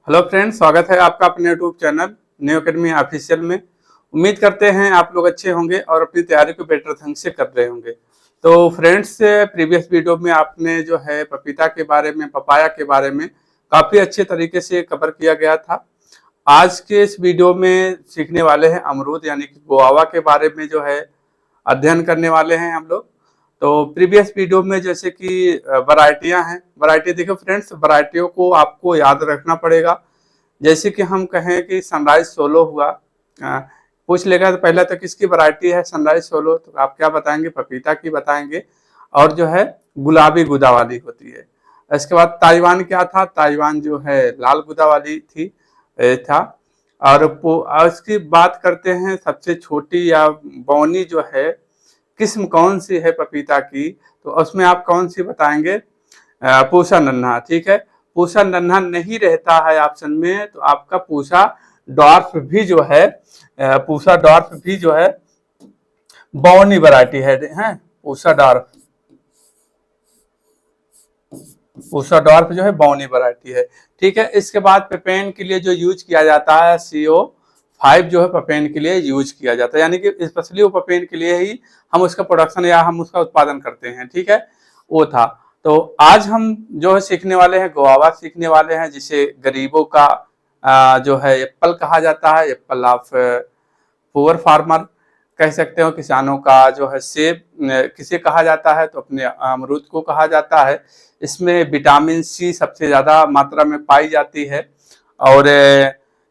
Hello friends, स्वागत है आपका अपने YouTube channel new academy official में। उम्मीद करते हैं आप लोग अच्छे होंगे और अपनी तैयारी को बेटर ढंग से कर रहे होंगे। तो फ्रेंड्स, प्रीवियस वीडियो में आपने जो है पपीता के बारे में, पपाया के बारे में काफ़ी अच्छे तरीके से कवर किया गया था। आज के इस वीडियो में सीखने वाले हैं अमरूद यानी कि गुआवा के बारे में जो है अध्ययन करने वाले हैं हम लोग। तो प्रीवियस वीडियो में जैसे कि वैरायटियां हैं, वैरायटी देखो फ्रेंड्स, वैरायटियों को आपको याद रखना पड़ेगा। जैसे कि हम कहें कि सनराइज सोलो हुआ, पूछ लेगा तो पहला तो किसकी वैरायटी है सनराइज सोलो, तो आप क्या बताएंगे? पपीता की बताएंगे। और जो है गुलाबी गुदा वाली होती है। इसके बाद ताइवान क्या था? ताइवान जो है लाल गुदा वाली थी था। और इसकी बात करते हैं सबसे छोटी या बौनी जो है किस्म कौन सी है पपीता की, तो उसमें आप कौन सी बताएंगे? पूसा नन्हा। ठीक है, पूसा नन्हा नहीं रहता है ऑप्शन में, तो आपका पूसा डॉर्फ भी जो है, पूसा डॉर्फ भी जो है बौनी वैरायटी है। पूसा डॉर्फ, पूसा डॉर्फ जो है बौनी वैरायटी है। ठीक है, इसके बाद पेपेन के लिए जो यूज किया जाता है CO5 जो है पेपेन के लिए यूज किया जाता है, यानी कि स्पेशली वो पेपेन के लिए ही हम उसका प्रोडक्शन या हम उसका उत्पादन करते हैं। ठीक है, वो था। तो आज हम जो है सीखने वाले हैं गुआवा सीखने वाले हैं, जिसे गरीबों का जो है एप्पल कहा जाता है, एप्पल ऑफ पुअर फार्मर कह सकते हो। किसानों का जो है सेब किसे कहा जाता है? तो अपने अमरूद को कहा जाता है। इसमें विटामिन C सबसे ज़्यादा मात्रा में पाई जाती है। और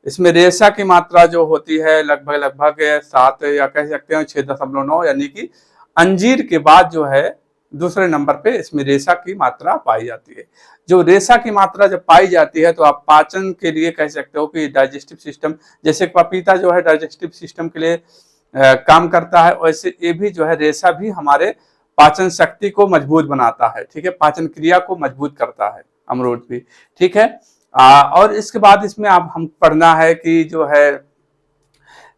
इसमें रेशा की मात्रा जो होती है लगभग 7 या कह सकते हैं 6.9, यानी कि अंजीर के बाद जो है दूसरे नंबर पे इसमें रेशा की मात्रा पाई जाती है। जो रेशा की मात्रा जब पाई जाती है तो आप पाचन के लिए कह सकते हो कि डाइजेस्टिव सिस्टम, जैसे पपीता जो है डाइजेस्टिव सिस्टम के लिए काम करता है, वैसे ये भी जो है रेशा भी हमारे पाचन शक्ति को मजबूत बनाता है। ठीक है, पाचन क्रिया को मजबूत करता है अमरूद भी। ठीक है, और इसके बाद इसमें आप हम पढ़ना है कि जो है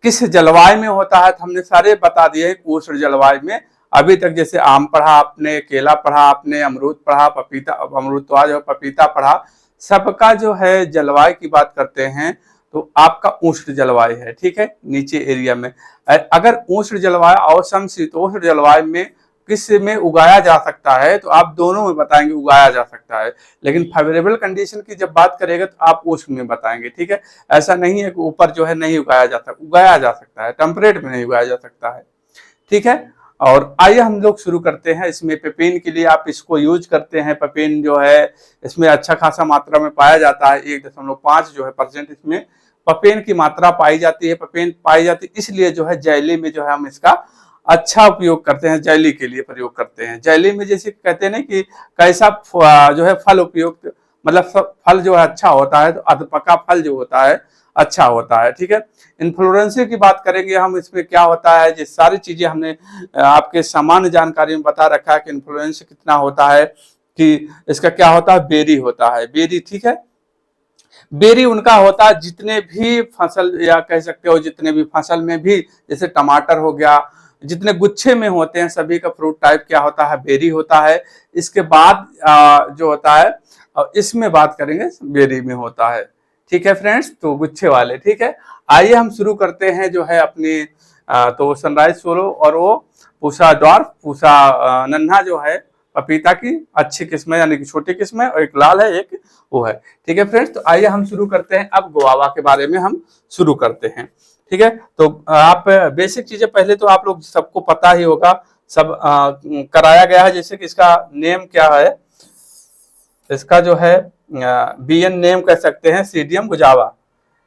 किस जलवायु में होता है, तो हमने सारे बता दिए उष्ण जलवायु में। अभी तक जैसे आम पढ़ा आपने, केला पढ़ा आपने, अमरूद पढ़ा, पपीता, अमरूद तो आज पपीता पढ़ा। सबका जो है जलवायु की बात करते हैं तो आपका उष्ण जलवायु है। ठीक है, नीचे एरिया में अगर उष्ण जलवायु और समशीतोष्ण जलवायु में किस में उगाया जा सकता है, तो आप दोनों में बताएंगे उगाया जा सकता है। लेकिन फेवरेबल कंडीशन की जब बात करेंगे तो आप उष्ण में बताएंगे। ठीक है, ऐसा नहीं है कि ऊपर जो है नहीं उगाया जा सकता, उगाया जा सकता है, टेम्परेट में नहीं उगाया जा सकता है। ठीक है, और आइए हम लोग शुरू करते हैं। इसमें पेपेन के लिए आप इसको यूज करते हैं। पेपेन जो है इसमें अच्छा खासा मात्रा में पाया जाता है, 1.5 जो है % इसमें पपेन की मात्रा पाई जाती है। पपेन पाई जाती है इसलिए जो है जैली में जो है हम इसका अच्छा उपयोग करते हैं, जैली के लिए प्रयोग करते हैं। जैली में जैसे कहते हैं ना कि कैसा जो है फल उपयुक्त, मतलब फल जो है अच्छा होता है, तो अधपका फल जो होता है अच्छा होता है। ठीक है, इन्फ्लोरेंसी की बात करेंगे हम, इसमें क्या होता है, ये सारी चीजें हमने आपके सामान्य जानकारी में बता रखा है कि इन्फ्लोरेंस कितना होता है, कि इसका क्या होता है, बेरी होता है, बेरी। ठीक है, बेरी उनका होता है जितने भी फसल या कह सकते हो जितने भी फसल में भी, जैसे टमाटर हो गया, जितने गुच्छे में होते हैं सभी का फ्रूट टाइप क्या होता है, बेरी होता है। इसके बाद जो होता है इसमें बात करेंगे बेरी में होता है। ठीक है फ्रेंड्स, तो गुच्छे वाले। ठीक है, आइए हम शुरू करते हैं जो है अपनी तो सनराइज सोलो और वो पूसा डॉर्फ, पूसा नन्हा जो है पपीता की अच्छी किस्म है, यानी कि छोटी किस्म है, और एक लाल है एक वो है। ठीक है फ्रेंड्स, तो आइए हम शुरू करते हैं। अब गुआवा के बारे में हम शुरू करते हैं। ठीक है, तो आप बेसिक चीजें पहले तो आप लोग सबको पता ही होगा, सब कराया गया है। जैसे कि इसका नेम क्या है, इसका जो है BN नेम कह सकते हैं, सीडियम गुजावा,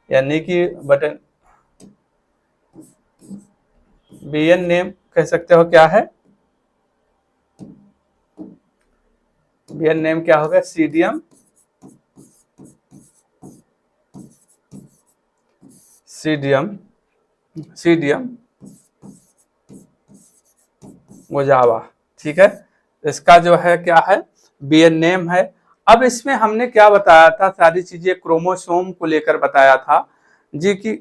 यानी कि बटन BN नेम कह सकते हो क्या है, BN नेम क्या होगा, सीडियम, सीडियम, सीडियम गुजावा। ठीक है, इसका जो है क्या है, BN नेम है। अब इसमें हमने क्या बताया था, सारी चीजें क्रोमोसोम को लेकर बताया था जी कि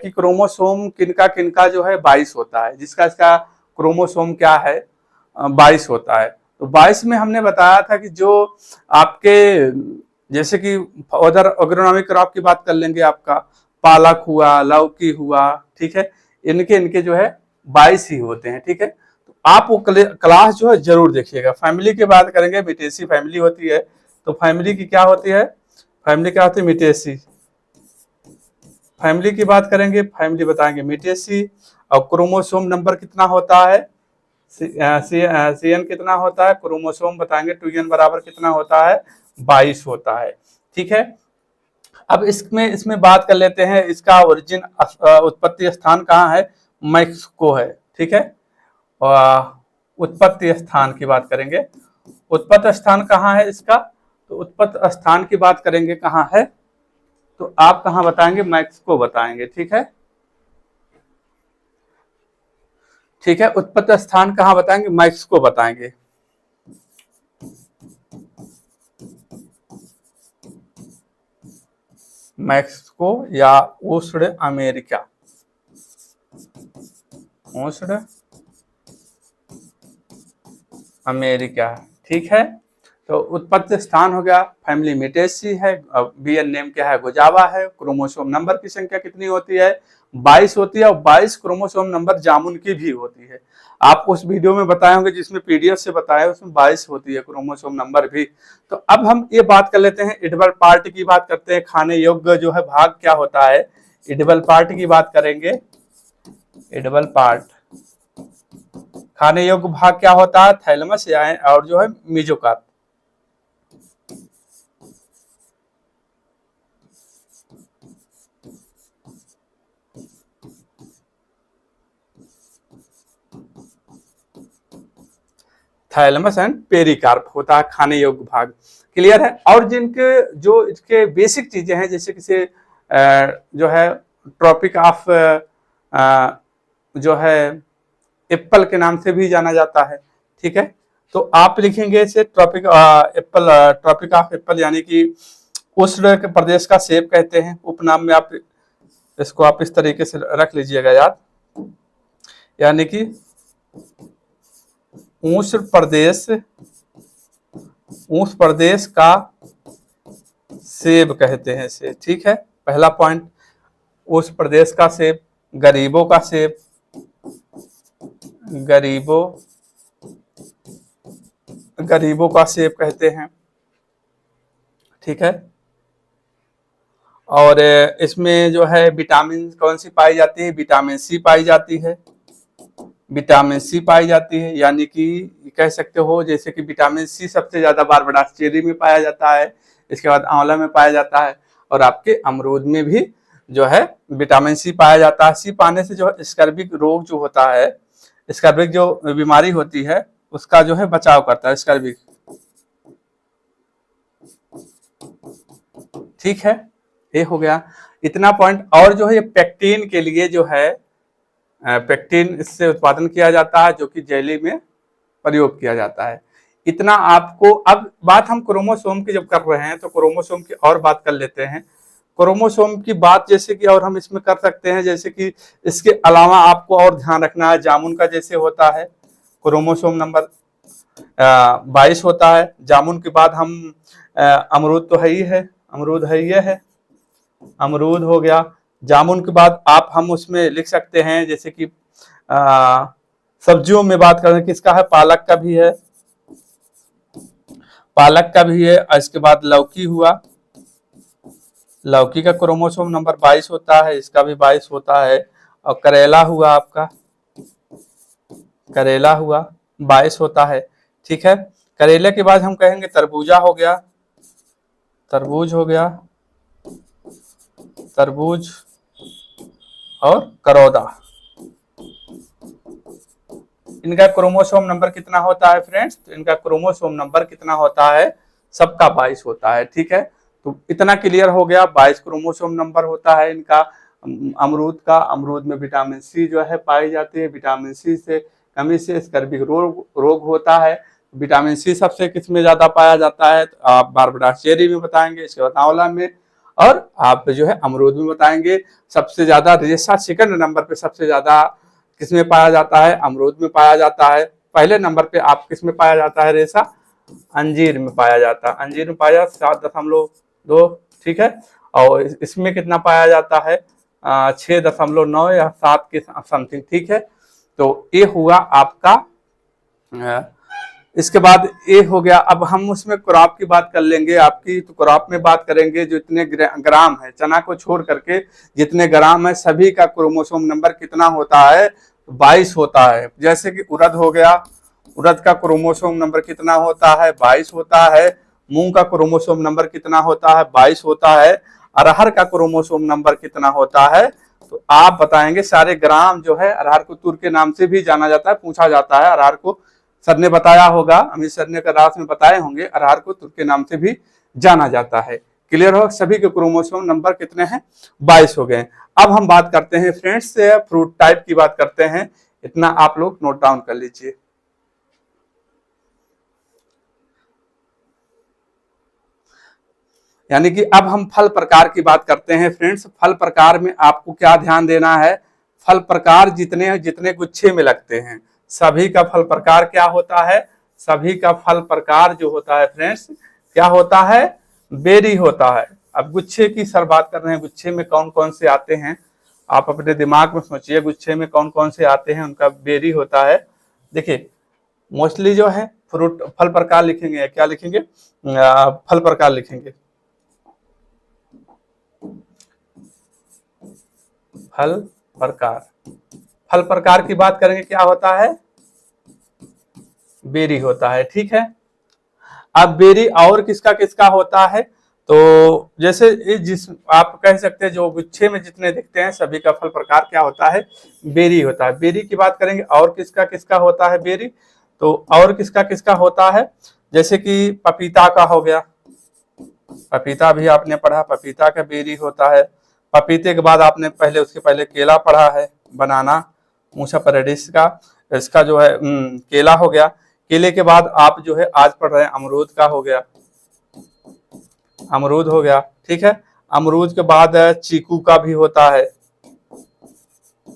क्रोमोसोम किनका किनका जो है 22 होता है, जिसका इसका क्रोमोसोम क्या है 22 होता है। तो 22 में हमने बताया था कि जो आपके जैसे कि अदर एग्रोनॉमिक क्रॉप की बात कर लेंगे, आपका पालक हुआ, लौकी हुआ, ठीक है, इनके इनके जो है 22 ही होते हैं, ठीक है। तो आप वो क्लास जो है जरूर देखिएगा। फैमिली की बात करेंगे, मिटेसी फैमिली होती है। तो फैमिली की क्या होती है, फैमिली क्या होती है, मिटेसी। फैमिली की बात करेंगे, फैमिली बताएंगे मिटेसी। और क्रोमोसोम नंबर कितना होता है, CN कितना होता है, क्रोमोसोम बताएंगे 2n बराबर कितना होता है, 22 होता है, ठीक है। अब इसमें बात कर लेते हैं, इसका ओरिजिन उत्पत्ति स्थान कहाँ है, मैक्सिको है, ठीक है। उत्पत्ति स्थान की बात करेंगे, उत्पत्ति स्थान कहाँ है इसका, तो उत्पत्ति स्थान की बात करेंगे कहाँ है, तो आप कहाँ बताएंगे, मैक्सिको बताएंगे, ठीक है। ठीक है, उत्पत्ति स्थान कहाँ बताएंगे, मैक्सिको बताएंगे। मैक्सिको या उष्ण अमेरिका, उष्ण अमेरिका, ठीक है। तो उत्पत्ति स्थान हो गया, फैमिली मिटेसी है, बीएन नेम क्या है, गुजावा है। क्रोमोसोम नंबर की संख्या कितनी होती है, 22 होती है। और 22 क्रोमोसोम नंबर जामुन की भी होती है। आप उस वीडियो में बताए होंगे जिसमें पीडीएफ से बताया, उसमें 22 होती है क्रोमोसोम नंबर भी। तो अब हम ये बात कर लेते हैं, एडिबल पार्ट की बात करते हैं, खाने योग्य जो है भाग क्या होता है, एडिबल पार्ट की बात करेंगे। एडिबल पार्ट, खाने योग्य भाग क्या होता है, थैलेमस या और जो है मेसोकार्प। थैलेमस एंड पेरिकार्प होता है खाने योग्य भाग, क्लियर है। और जिनके जो इसके बेसिक चीजें हैं, जैसे किसी जो है ट्रॉपिक ऑफ जो है एप्पल के नाम से भी जाना जाता है, ठीक है। तो आप लिखेंगे इसे tropic apple, tropic of apple, यानी कि उष्ण के प्रदेश का सेब कहते हैं। उपनाम में आप इसको आप इस तरीके से रख लीजिएगा याद, यानी कि उष्ण प्रदेश का सेब कहते हैं इसे, ठीक है। पहला पॉइंट, उष्ण प्रदेश का सेब, गरीबों का सेब, गरीबों का सेब कहते हैं, ठीक है। और इसमें जो है विटामिन कौन सी पाई जाती है, विटामिन सी पाई जाती है, विटामिन सी पाई जाती है। यानी कि कह सकते हो जैसे कि विटामिन सी सबसे ज्यादा बारबेडोस चेरी में पाया जाता है, इसके बाद आंवला में पाया जाता है, और आपके अमरूद में भी जो है विटामिन सी पाया जाता है। सी पाने से जो है स्कर्विक रोग जो होता है, स्कर्विक जो बीमारी होती है उसका जो है बचाव करता है स्कर्विक, ठीक है। ये हो गया इतना पॉइंट। और जो है पेक्टिन के लिए जो है पेक्टिन इससे उत्पादन किया जाता है, जो कि जेली में प्रयोग किया जाता है। इतना आपको, अब बात हम क्रोमोसोम की जब कर रहे हैं तो क्रोमोसोम की और बात कर लेते हैं। क्रोमोसोम की बात जैसे कि और हम इसमें कर सकते हैं, जैसे कि इसके अलावा आपको और ध्यान रखना है, जामुन का जैसे होता है क्रोमोसोम नंबर 22 होता है। जामुन के बाद हम अमरूद तो है ही है, अमरूद है ये है, अमरूद हो गया। जामुन के बाद आप हम उसमें लिख सकते हैं, जैसे कि सब्जियों में बात करें किसका है, पालक का भी है, पालक का भी है। और इसके बाद लौकी हुआ, लौकी का क्रोमोसोम नंबर 22 होता है, इसका भी 22 होता है। और करेला हुआ, आपका करेला हुआ 22 होता है, ठीक है। करेले के बाद हम कहेंगे तरबूजा हो गया, तरबूज हो गया, तरबूज और करौदा। इनका क्रोमोसोम नंबर कितना होता है फ्रेंड्स, तो इनका क्रोमोसोम नंबर कितना होता है, सबका 22 होता है, ठीक है। तो इतना क्लियर हो गया, 22 क्रोमोसोम नंबर होता है इनका। अमरूद का, अमरूद में विटामिन सी जो है पाई जाती है, विटामिन सी से कमी से स्कर्विक रोग होता है। विटामिन सी सबसे किस में ज्यादा पाया जाता है, तो आप बारबेडोस चेरी में बताएंगे, इसके बाद आंवला में, और आप जो है अमरूद में बताएंगे। सबसे ज्यादा रेशा सेकंड नंबर पे सबसे ज्यादा किसमें पाया जाता है, अमरूद में पाया जाता है। पहले नंबर पे आप किसमें पाया जाता है रेशा, अंजीर में पाया जाता है, अंजीर में पाया 7.5 2, ठीक है। और इसमें कितना पाया जाता है 6.9 या 7 के समथिंग, ठीक है। तो ये हुआ आपका। इसके बाद ये हो गया। अब हम उसमें क्रॉप की बात कर लेंगे आपकी, तो क्रॉप में बात करेंगे जो इतने ग्राम है, चना को छोड़ करके जितने ग्राम है सभी का क्रोमोसोम नंबर कितना होता है, 22 होता है। जैसे कि उड़द हो गया, उड़द का क्रोमोसोम नंबर कितना होता है, 22 होता है। मूंग का क्रोमोसोम नंबर कितना होता है, 22 होता है। अरहर का क्रोमोसोम नंबर कितना होता है, तो आप बताएंगे। सारे ग्राम जो है, अरहर को तुर के नाम से भी जाना जाता है, पूछा जाता है। अरहर को सर ने बताया होगा, अमित सर ने क्लास में बताए होंगे, अरहर को तुर के नाम से भी जाना जाता है। क्लियर हो? सभी के क्रोमोसोम नंबर कितने हैं, 22 हो गए। अब हम बात करते हैं फ्रेंड्स फ्रूट टाइप की बात करते हैं। इतना आप लोग नोट डाउन कर लीजिए। यानी कि अब हम फल प्रकार की बात करते हैं फ्रेंड्स। फल प्रकार में आपको क्या ध्यान देना है, फल प्रकार जितने जितने गुच्छे में लगते हैं सभी का फल प्रकार क्या होता है, सभी का फल प्रकार जो होता है फ्रेंड्स क्या होता है, बेरी होता है। अब गुच्छे की सर बात कर रहे हैं, गुच्छे में कौन कौन से आते हैं, आप अपने दिमाग में सोचिए गुच्छे में कौन कौन से आते हैं, उनका बेरी होता है। देखिए मोस्टली जो है फ्रूट फल प्रकार लिखेंगे, क्या लिखेंगे, फल प्रकार लिखेंगे। फल प्रकार, फल प्रकार की बात करेंगे क्या होता है, बेरी होता है, ठीक है। अब बेरी और किसका किसका होता है, तो जैसे जिस आप कह सकते हैं जो गुच्छे में जितने दिखते हैं सभी का फल प्रकार क्या होता है, बेरी होता है। बेरी की बात करेंगे और किसका किसका होता है बेरी, तो और किसका किसका होता है, जैसे कि पपीता का हो गया, पपीता भी आपने पढ़ा, पपीता का बेरी होता है। पपीते के बाद आपने पहले उसके पहले केला पढ़ा है, बनाना मूसा पेरेडिस का, इसका जो है केला हो गया। केले के बाद आप जो है आज पढ़ रहे हैं अमरूद का हो गया, अमरूद हो गया, ठीक है। अमरूद के बाद चीकू का भी होता है,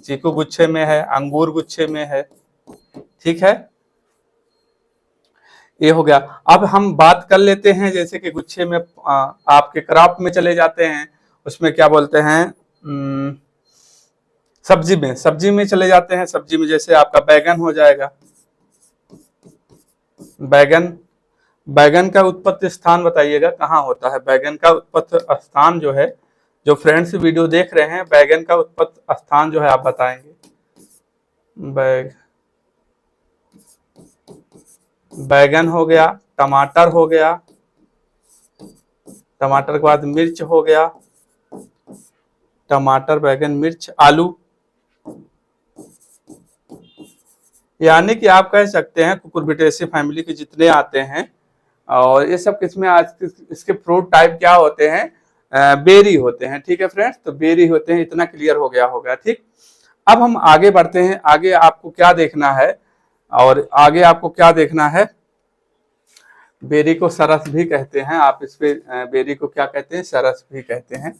चीकू गुच्छे में है, अंगूर गुच्छे में है, ठीक है। ये हो गया। अब हम बात कर लेते हैं जैसे कि गुच्छे में आपके क्रॉप में चले जाते हैं, उसमें क्या बोलते हैं सब्जी में, सब्जी में चले जाते हैं। सब्जी में जैसे आपका बैगन हो जाएगा, बैगन, बैगन का उत्पत्ति स्थान बताइएगा कहाँ होता है। बैगन का उत्पत्ति स्थान जो है, जो फ्रेंड्स वीडियो देख रहे हैं, बैगन का उत्पत्ति स्थान जो है आप बताएंगे। बैगन हो गया, टमाटर हो गया, टमाटर के बाद मिर्च हो गया, टमाटर बैगन मिर्च आलू। यानी कि आप कह सकते हैं कुकुरबिटेसी फैमिली के जितने आते हैं, और ये सब किसमें आज इसके फ्रूट टाइप क्या होते हैं, बेरी होते हैं, ठीक है फ्रेंड्स। तो बेरी होते हैं, इतना क्लियर हो गया होगा, ठीक। अब हम आगे बढ़ते हैं। आगे आपको क्या देखना है, और आगे आपको क्या देखना है, बेरी को सरस भी कहते हैं आप, इस पे बेरी को क्या कहते हैं, सरस भी कहते हैं,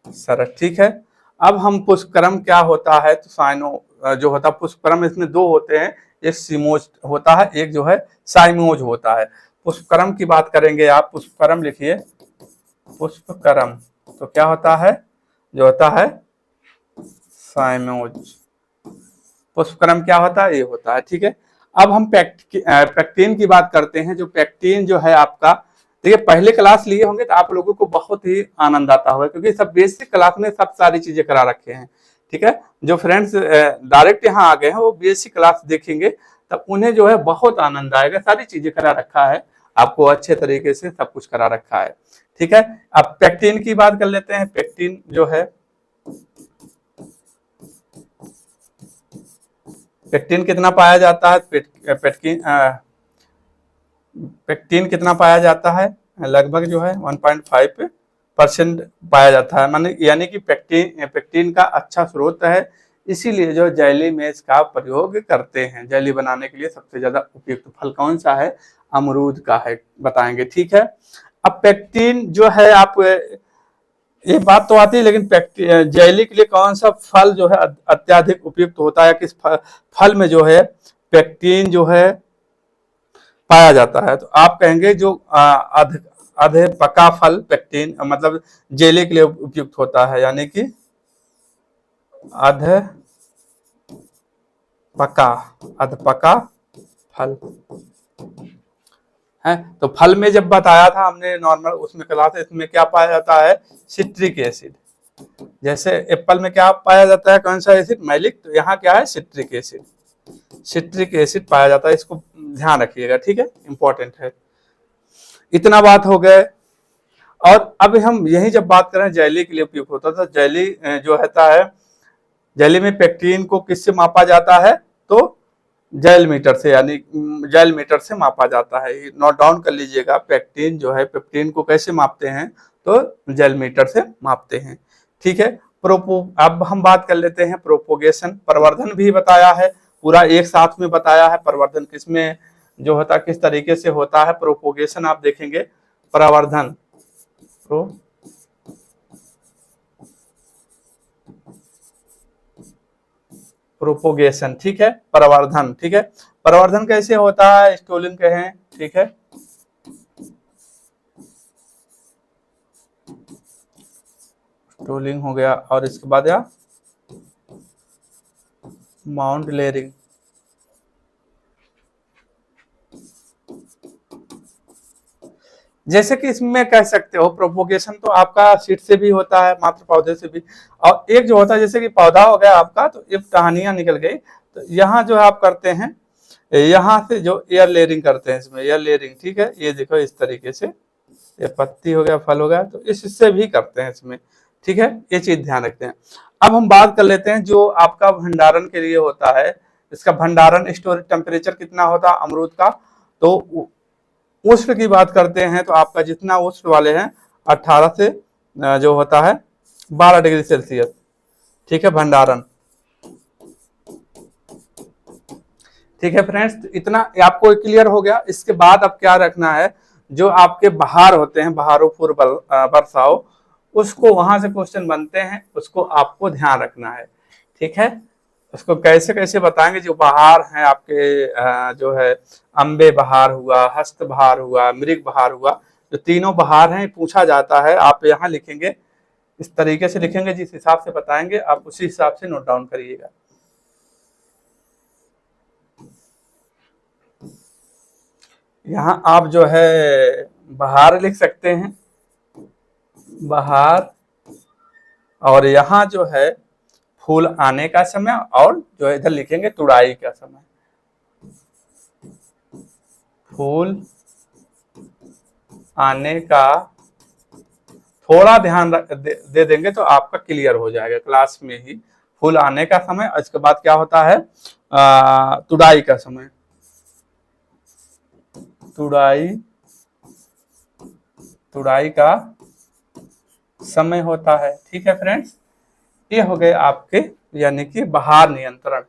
सरस, ठीक है। अब हम पुष्पक्रम क्या होता है, तो साइनो जो होता है पुष्पक्रम, इसमें दो होते हैं, एक सीमोज होता है, एक जो है साइमोज होता है। पुष्पक्रम की बात करेंगे आप, पुष्पक्रम लिखिए, पुष्पक्रम तो क्या होता है, जो होता है साइमोज। पुष्पक्रम क्या होता है, ये होता है, ठीक है। अब हम पेक्टिन की बात करते हैं। जो पेक्टिन जो है आपका, देखिए पहले क्लास लिए होंगे तो आप लोगों को बहुत ही आनंद आता होगा, क्योंकि सब बेसिक क्लास में सब सारी चीजें करा रखे हैं, ठीक है। जो फ्रेंड्स डायरेक्ट यहाँ आ गए हैं वो बेसिक क्लास देखेंगे तब उन्हें जो है बहुत आनंद आएगा, सारी चीजें करा रखा है आपको, अच्छे तरीके से सब कुछ करा रखा है, ठीक है। अब पेक्टिन की बात कर लेते हैं। पेक्टिन जो है, पेक्टिन कितना पाया जाता है, पेक्टिन कितना पाया जाता है, लगभग जो है 1.5% पाया जाता है। माने यानी कि पेक्टिन का अच्छा स्रोत है, इसीलिए जो जेली मेज का प्रयोग करते हैं। जेली बनाने के लिए सबसे ज्यादा उपयुक्त फल कौन सा है, अमरूद का है, बताएंगे, ठीक है। अब पेक्टिन जो है, आप ये बात तो आती है, लेकिन जेली के लिए कौन सा फल जो है अत्याधिक उपयुक्त होता है, किस फल में जो है पेक्टिन जो है पाया जाता है, तो आप कहेंगे जो अध पका फल पेक्टिन मतलब जेली के लिए उपयुक्त होता है, यानी कि अध पका फल है। तो फल में जब बताया था हमने नॉर्मल उसमें क्लास, इसमें क्या पाया जाता है, सिट्रिक एसिड। जैसे एप्पल में क्या पाया जाता है, कौन सा एसिड, मैलिक, तो यहाँ क्या है, सिट्रिक एसिड। सिट्रिक एसिड पाया जाता है, इसको ध्यान रखिएगा, ठीक है, इंपॉर्टेंट है। इतना बात हो गए। और अब हम यही जब बात करें जेली के लिए उपयुक्त होता था, जेली जो रहता है, जेली में पेक्टिन को किससे मापा जाता है, तो जेल मीटर से, यानी जेल मीटर से मापा जाता है। नोट डाउन कर लीजिएगा, पेक्टिन जो है, पेप्टिन को कैसे मापते हैं, तो जेल मीटर से मापते हैं, ठीक है। अब हम बात कर लेते हैं प्रोपोगेशन, प्रवर्धन भी बताया है, पूरा एक साथ में बताया है। प्रवर्धन किसमें जो होता है, किस तरीके से होता है प्रोपोगेशन, आप देखेंगे प्रवर्धन, प्रोपोगेशन, ठीक है, प्रवर्धन, ठीक है। प्रवर्धन कैसे होता है, स्टोलिंग कहें, ठीक है, स्टोलिंग हो गया, और इसके बाद या माउंट लेयरिंग, जैसे कि इसमें कह सकते हो प्रोपोगेशन तो आपका सीड से भी होता है, मात्र पौधे से भी, और एक जो होता है जैसे कि पौधा हो गया आपका, तो ये टहनियां निकल गई, तो यहाँ जो है आप करते हैं, यहाँ से जो एयर लेयरिंग करते हैं, इसमें एयर लेयरिंग, ठीक है, ये देखो इस तरीके से, ये पत्ती हो गया, फल हो गया, तो इससे भी करते हैं इसमें, ठीक है, ये चीज ध्यान रखते हैं। अब हम बात कर लेते हैं जो आपका भंडारण के लिए होता है, इसका भंडारण स्टोरेज टेम्परेचर कितना होता है अमरूद का, तो उष्ण की बात करते हैं, तो आपका जितना उष्ण वाले हैं 18 से जो होता है 12 डिग्री सेल्सियस, ठीक है, भंडारण, ठीक है फ्रेंड्स, इतना आपको क्लियर हो गया। इसके बाद अब क्या रखना है, जो आपके बहार होते हैं, बहारों पूर्व बरसाओ, उसको वहां से क्वेश्चन बनते हैं, उसको आपको ध्यान रखना है, ठीक है। उसको कैसे कैसे बताएंगे, जो बहार हैं आपके जो है अम्बे बहार हुआ, हस्त बहार हुआ, मृग बहार हुआ, जो तीनों बहार हैं पूछा जाता है, आप यहाँ लिखेंगे, इस तरीके से लिखेंगे, जिस हिसाब से बताएंगे आप उसी हिसाब से नोट डाउन करिएगा। यहाँ आप जो है बहार लिख सकते हैं, बहार, और यहाँ जो है फूल आने का समय, और जो है इधर लिखेंगे तुड़ाई का समय, फूल आने का, थोड़ा ध्यान दे देंगे तो आपका क्लियर हो जाएगा क्लास में ही। फूल आने का समय, इसके बाद क्या होता है, तुड़ाई का समय, तुड़ाई का समय होता है, ठीक है फ्रेंड्स। ये हो गए आपके यानी कि बहार नियंत्रण,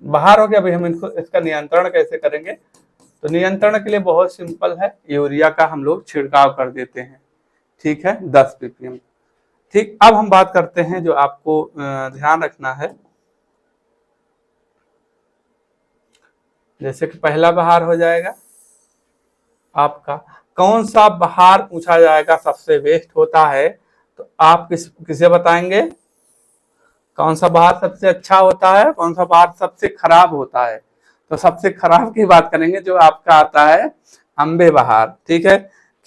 बहार हो गया। अभी हम इनको इसका नियंत्रण कैसे करेंगे, तो नियंत्रण के लिए बहुत सिंपल है, यूरिया का हम लोग छिड़काव कर देते हैं, ठीक है, 10 ppm, ठीक। अब हम बात करते हैं जो आपको ध्यान रखना है, जैसे कि पहला बहार हो जाएगा आपका, कौन सा बहार पूछा जाएगा सबसे बेस्ट होता है, तो आप किसे बताएंगे, कौन सा बहार सबसे अच्छा होता है, कौन सा बहार सबसे खराब होता है, तो सबसे खराब की बात करेंगे, जो आपका आता है अम्बे बहार, ठीक है।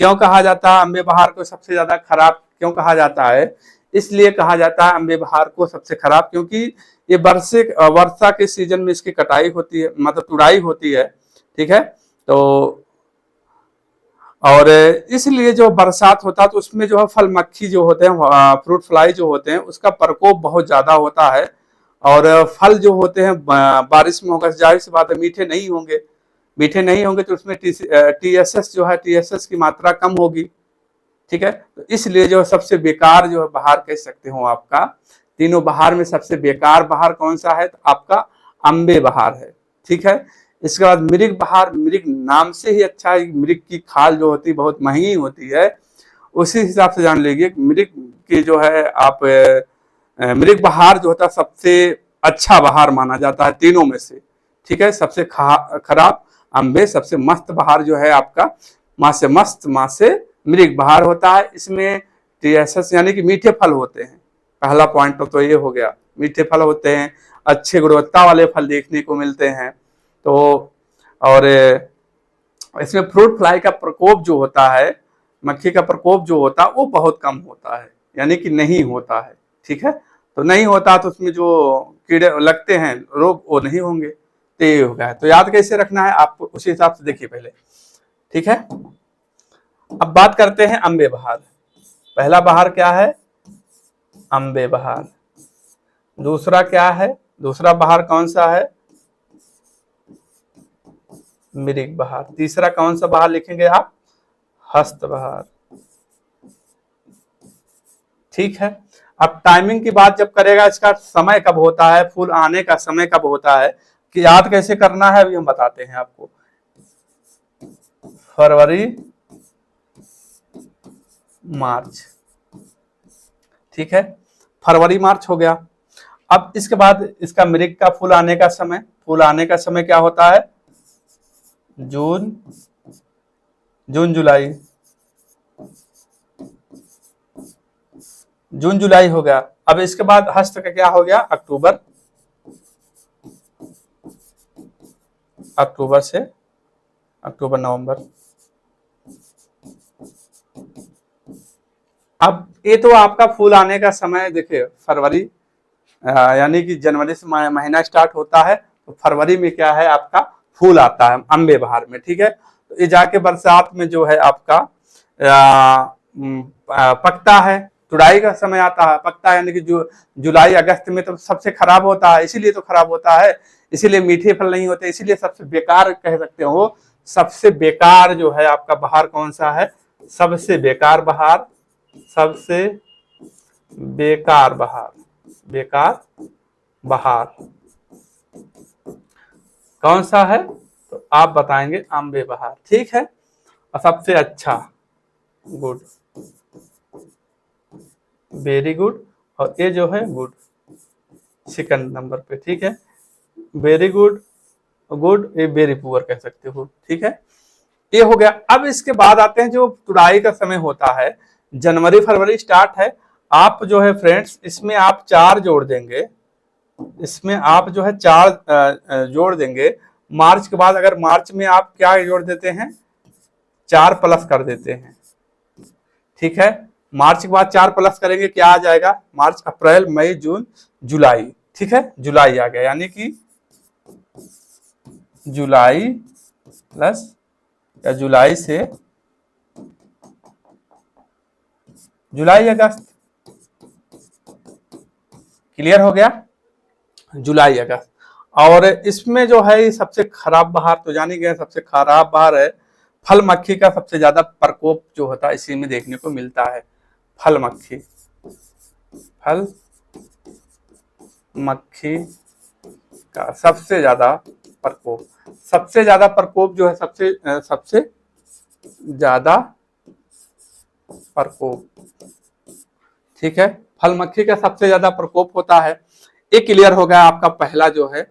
क्यों कहा जाता है अम्बे बहार को सबसे ज्यादा खराब क्यों कहा जाता है, इसलिए कहा जाता है अम्बे बहार को सबसे खराब, क्योंकि ये वर्षा के सीजन में इसकी कटाई होती है, मतलब तुड़ाई होती है, ठीक है। तो और इसलिए जो बरसात होता है तो उसमें जो है फल मक्खी जो होते हैं, फ्रूट फ्लाई जो होते हैं, उसका प्रकोप बहुत ज्यादा होता है, और फल जो होते हैं बारिश में होगा, जाहिर सी बात है मीठे नहीं होंगे, तो उसमें TSS जो है, TSS की मात्रा कम होगी, ठीक है। तो इसलिए जो सबसे बेकार जो है बहार कह सकते हो आपका, तीनों बहार में सबसे बेकार बहार कौन सा है, तो आपका अम्बे बहार है, ठीक है। इसके बाद मृग बहार, मृग नाम से ही अच्छा है, मृग की खाल जो होती है बहुत महंगी होती है, उसी हिसाब से जान लीजिए मृग की जो है आप मृग बहार जो होता है सबसे अच्छा बहार माना जाता है तीनों में से, ठीक है। सबसे खराब अम्बे सबसे मस्त बहार जो है आपका माँ से मस्त माँ से मृग बहार होता है। इसमें टीएसएस यानी कि मीठे फल होते हैं। पहला पॉइंट तो ये हो गया, मीठे फल होते हैं, अच्छे गुणवत्ता वाले फल देखने को मिलते हैं। तो और इसमें फ्रूट फ्लाई का प्रकोप जो होता है, मक्खी का प्रकोप जो होता है वो बहुत कम होता है, यानी कि नहीं होता है। ठीक है, तो नहीं होता तो उसमें जो कीड़े लगते हैं रोग वो नहीं होंगे। तो ये हो गया। तो याद कैसे रखना है आप उसी हिसाब से देखिए पहले। ठीक है, अब बात करते हैं अम्बे बहार। पहला बहार क्या है? अम्बे बहार। दूसरा क्या है? दूसरा बहार कौन सा है? मृग बहार। तीसरा कौन सा बहार लिखेंगे आप? हस्त बहार। ठीक है, अब टाइमिंग की बात जब करेगा, इसका समय कब होता है, फूल आने का समय कब होता है, कि याद कैसे करना है अभी हम बताते हैं आपको। फरवरी मार्च। ठीक है, फरवरी मार्च हो गया। अब इसके बाद इसका मृग का फूल आने का समय, फूल आने का समय क्या होता है? जून जुलाई। जून जुलाई हो गया। अब इसके बाद हस्त का क्या हो गया? अक्टूबर। अक्टूबर से अक्टूबर नवंबर। अब ये तो आपका फूल आने का समय देखिए फरवरी, यानी कि जनवरी से महीना स्टार्ट होता है, तो फरवरी में क्या है आपका फूल आता है अम्बे बहार में। ठीक है, तो ये जाके बरसात में जो है आपका पकता है, तुड़ाई का समय आता है, पकता है, यानी कि जो जुलाई अगस्त में तो सबसे खराब होता है, इसीलिए तो खराब होता है, इसीलिए मीठे फल नहीं होते, इसीलिए सबसे बेकार कह सकते हो। सबसे बेकार जो है आपका बहार कौन सा है? सबसे बेकार बहार, सबसे बेकार बहार, बेकार बहार कौन सा है? तो आप बताएंगे अम्बे बहार। ठीक है, और सबसे अच्छा, गुड, वेरी गुड, और ये जो है गुड सेकंड नंबर पे। ठीक है, वेरी गुड, गुड, ये वेरी पुअर कह सकते हो। ठीक है, ये हो गया। अब इसके बाद आते हैं जो तुड़ाई का समय होता है, जनवरी फरवरी स्टार्ट है। आप जो है फ्रेंड्स इसमें आप 4 जोड़ देंगे, इसमें आप जो है 4 जोड़ देंगे। मार्च के बाद अगर मार्च में आप क्या जोड़ देते हैं? 4 प्लस कर देते हैं। ठीक है, मार्च के बाद 4 प्लस करेंगे, क्या आ जाएगा? मार्च अप्रैल मई जून जुलाई। ठीक है, जुलाई आ गया, यानी कि जुलाई प्लस या जुलाई से जुलाई अगस्त। क्लियर हो गया? जुलाई अगस्त। और इसमें जो है सबसे खराब बहार तो जानी गए, सबसे खराब बहार है फल मक्खी का। सबसे ज्यादा प्रकोप जो होता है इसी में देखने को मिलता है। फल मक्खी, फल मक्खी का सबसे ज्यादा प्रकोप, सबसे ज्यादा प्रकोप जो है, सबसे ज्यादा प्रकोप। ठीक है, फल मक्खी का सबसे ज्यादा प्रकोप होता है। ये क्लियर हो गया आपका पहला जो है।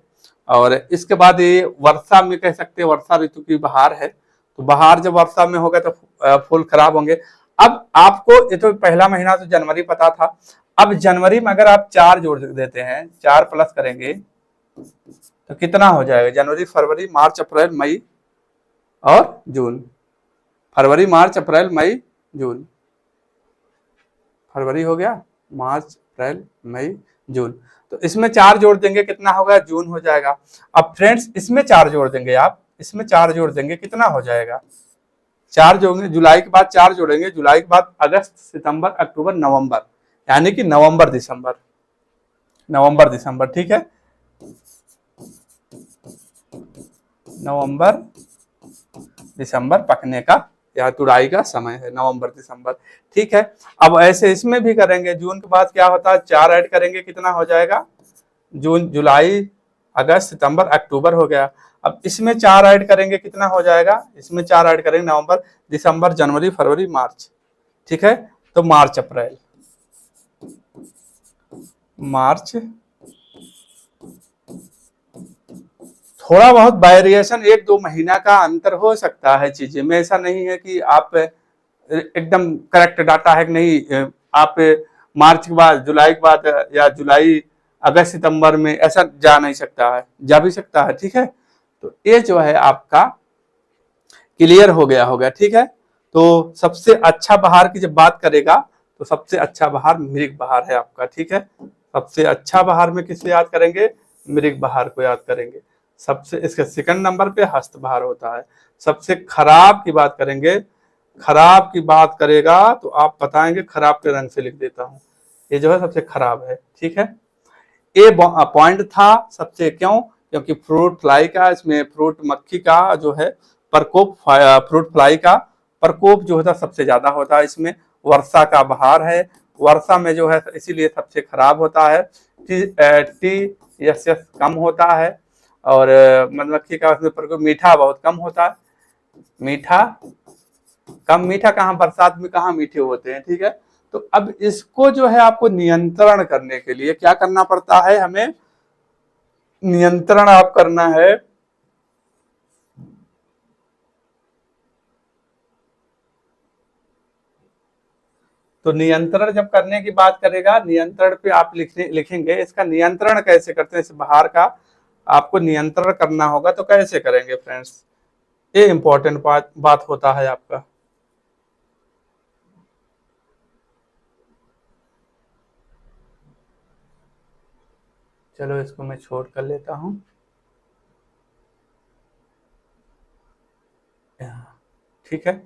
और इसके बाद ये वर्षा में कह सकते हैं, वर्षा ऋतु की बहार है। तो बहार जब वर्षा में होगा तो फूल खराब होंगे। अब आपको ये तो पहला महीना तो जनवरी पता था। अब जनवरी में अगर आप 4 जोड़ देते हैं, 4 प्लस करेंगे तो कितना हो जाएगा? जनवरी फरवरी मार्च अप्रैल मई और जून। फरवरी मार्च अप्रैल मई जून, फरवरी हो गया, मार्च अप्रैल मई जून। तो इसमें 4 जोड़ देंगे, कितना होगा? जून हो जाएगा। अब फ्रेंड्स इसमें 4 जोड़ देंगे आप, इसमें 4 जोड़ देंगे, कितना हो जाएगा? 4 जोड़ेंगे, जुलाई के बाद 4 जोड़ेंगे, जुलाई के बाद अगस्त सितंबर अक्टूबर नवंबर, यानी कि नवंबर दिसंबर, नवंबर दिसंबर। ठीक है, नवंबर दिसंबर पकने का या तुड़ाई का समय है, नवंबर दिसंबर। ठीक है, अब ऐसे इसमें भी करेंगे। जून के बाद क्या होता है? 4 ऐड करेंगे, कितना हो जाएगा? जून जुलाई अगस्त सितंबर अक्टूबर हो गया। अब इसमें 4 ऐड करेंगे, कितना हो जाएगा? इसमें 4 ऐड करेंगे, नवंबर दिसंबर जनवरी फरवरी मार्च। ठीक है, तो मार्च अप्रैल, मार्च थोड़ा बहुत वेरिएशन 1-2 महीना का अंतर हो सकता है चीजें में, ऐसा नहीं है कि आप एकदम करेक्ट डाटा है कि नहीं। आप मार्च के बाद, जुलाई के बाद, या जुलाई अगस्त सितंबर में ऐसा जा नहीं सकता है, जा भी सकता है। ठीक है, तो ये जो है आपका क्लियर हो गया होगा। ठीक है, तो सबसे अच्छा बहार की जब बात करेगा तो सबसे अच्छा बहार मृग बहार है आपका। ठीक है, सबसे अच्छा बहार में किसे याद करेंगे? मृग बहार को याद करेंगे। सबसे इसके सेकंड नंबर पे हस्त बहार होता है। सबसे खराब की बात करेंगे, खराब की बात करेगा तो आप बताएंगे, खराब के रंग से लिख देता हूं, ये जो है सबसे खराब है। ठीक है, ए पॉइंट था सबसे, क्यों? क्योंकि फ्रूट फ्लाई का, इसमें फ्रूट मक्खी का जो है प्रकोप, फ्रूट फ्लाई का प्रकोप जो होता है सबसे ज्यादा होता है इसमें। वर्षा का बहार है, वर्षा में जो है इसीलिए सबसे खराब होता है। टी कम होता है, और मधुमक्खी का उसमें प्रकोप, मीठा बहुत कम होता है। मीठा कम, मीठा कहाँ, बरसात में कहाँ मीठे होते हैं। ठीक है, तो अब इसको जो है आपको नियंत्रण करने के लिए क्या करना पड़ता है? हमें नियंत्रण आप करना है। तो नियंत्रण जब करने की बात करेगा, नियंत्रण पे आप लिखेंगे इसका नियंत्रण कैसे करते हैं, इस बहार का आपको नियंत्रण करना होगा। तो कैसे करेंगे फ्रेंड्स, ये इंपॉर्टेंट बात होता है आपका। चलो इसको मैं छोड़ कर लेता हूं। ठीक है,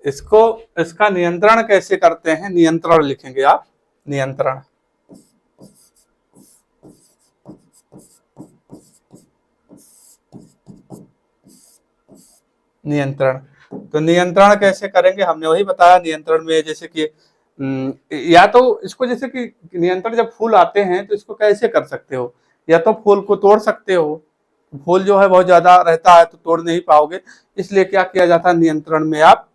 इसको, इसका नियंत्रण कैसे करते हैं, नियंत्रण लिखेंगे आप, नियंत्रण। नियंत्रण, तो नियंत्रण कैसे करेंगे, हमने वही बताया। नियंत्रण में जैसे कि या तो इसको, जैसे कि नियंत्रण जब फूल आते हैं तो इसको कैसे कर सकते हो, या तो फूल को तोड़ सकते हो, फूल जो है बहुत ज्यादा रहता है तो तोड़ नहीं पाओगे, इसलिए क्या किया जाता है नियंत्रण में, आप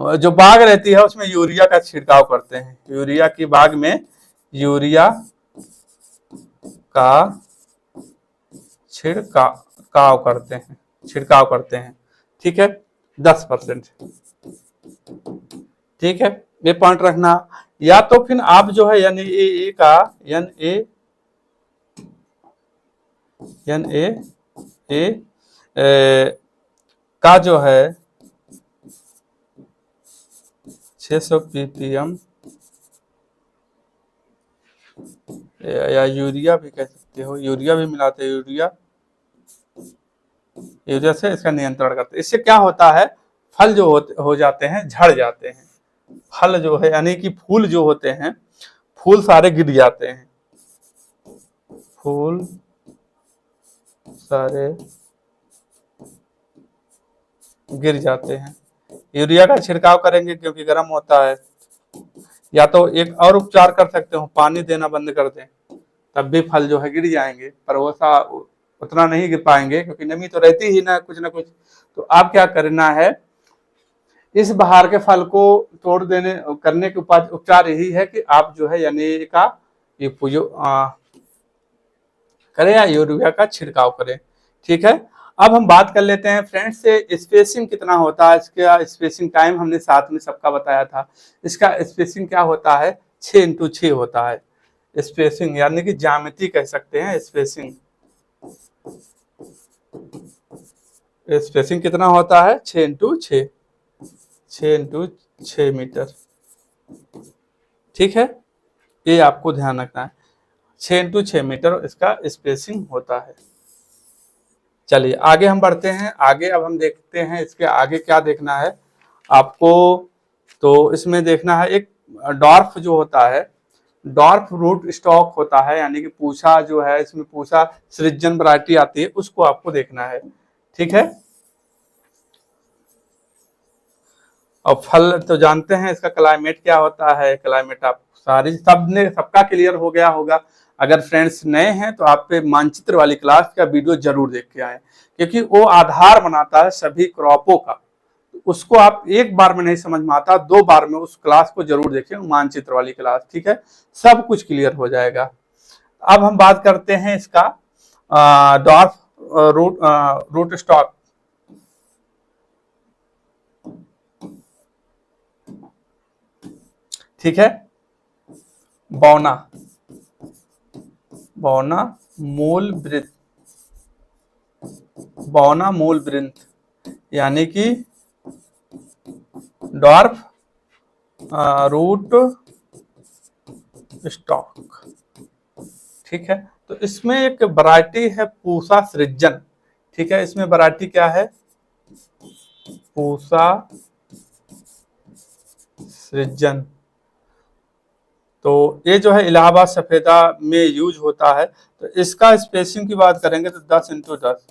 जो बाग रहती है उसमें यूरिया का छिड़काव करते हैं। यूरिया की बाग में यूरिया का छिड़काव करते हैं, छिड़काव करते हैं। ठीक है, 10%। ठीक है, ये पॉइंट रखना। या तो फिर आप जो है एन ए का, एन ए का जो है 600 ppm, या यूरिया भी कह सकते हो, यूरिया भी मिलाते हैं, यूरिया से इसका नियंत्रण करते हैं। इससे क्या होता है, फल जो हो जाते हैं, झड़ जाते हैं। फल जो है यानी कि फूल जो होते हैं, फूल सारे गिर जाते हैं, फूल सारे गिर जाते हैं। यूरिया का छिड़काव करेंगे क्योंकि गर्म होता है। या तो एक और उपचार कर सकते हो, पानी देना बंद कर दें, तब भी फल जो है गिर जाएंगे, पर वो उतना नहीं गिर पाएंगे क्योंकि नमी तो रहती ही ना कुछ ना कुछ। तो आप क्या करना है, इस बहार के फल को तोड़ देने करने के उपचार यही है कि आप जो है यानी का ये करें या यूरिया का छिड़काव करें। ठीक है, अब हम बात कर लेते हैं फ्रेंड्स से स्पेसिंग कितना होता है। इसका स्पेसिंग टाइम हमने साथ में सबका बताया था। इसका स्पेसिंग क्या होता है, 6x6 होता है स्पेसिंग, यानी कि ज्यामिति कह सकते हैं स्पेसिंग। स्पेसिंग कितना होता है, 6x6, 6x6 मीटर। ठीक है, ये आपको ध्यान रखना है, 6x6 मीटर इसका स्पेसिंग होता है। चलिए आगे हम बढ़ते हैं। आगे अब हम देखते हैं इसके आगे क्या देखना है आपको। तो इसमें देखना है एक डॉर्फ जो होता है, डॉर्फ रूट स्टॉक होता है, यानी कि पूछा जो है, इसमें पूछा सृजन वैरायटी आती है, उसको आपको देखना है। ठीक है, और फल तो जानते हैं इसका क्लाइमेट क्या होता है। क्लाइमेट आप सारी सबका क्लियर हो गया होगा। अगर फ्रेंड्स नए हैं तो आप पे मानचित्र वाली क्लास का वीडियो जरूर देख के आए, क्योंकि वो आधार बनाता है सभी क्रॉपों का। उसको आप एक बार में नहीं समझ में आता, 2 बार में उस क्लास को जरूर देखें, मानचित्र वाली क्लास। ठीक है, सब कुछ क्लियर हो जाएगा। अब हम बात करते हैं इसका डॉर्फ रूट स्टॉक, ठीक है। बौना, बौना मूल वृत्त, बौना मूल वृंत यानी कि डॉर्फ रूट स्टॉक, ठीक है। तो इसमें एक वैरायटी है पूसा सृजन, ठीक है। इसमें वैरायटी क्या है? पूसा सृजन। तो ये जो है इलाहाबाद सफेदा में यूज होता है। तो इसका स्पेसिंग की बात करेंगे तो 10x10।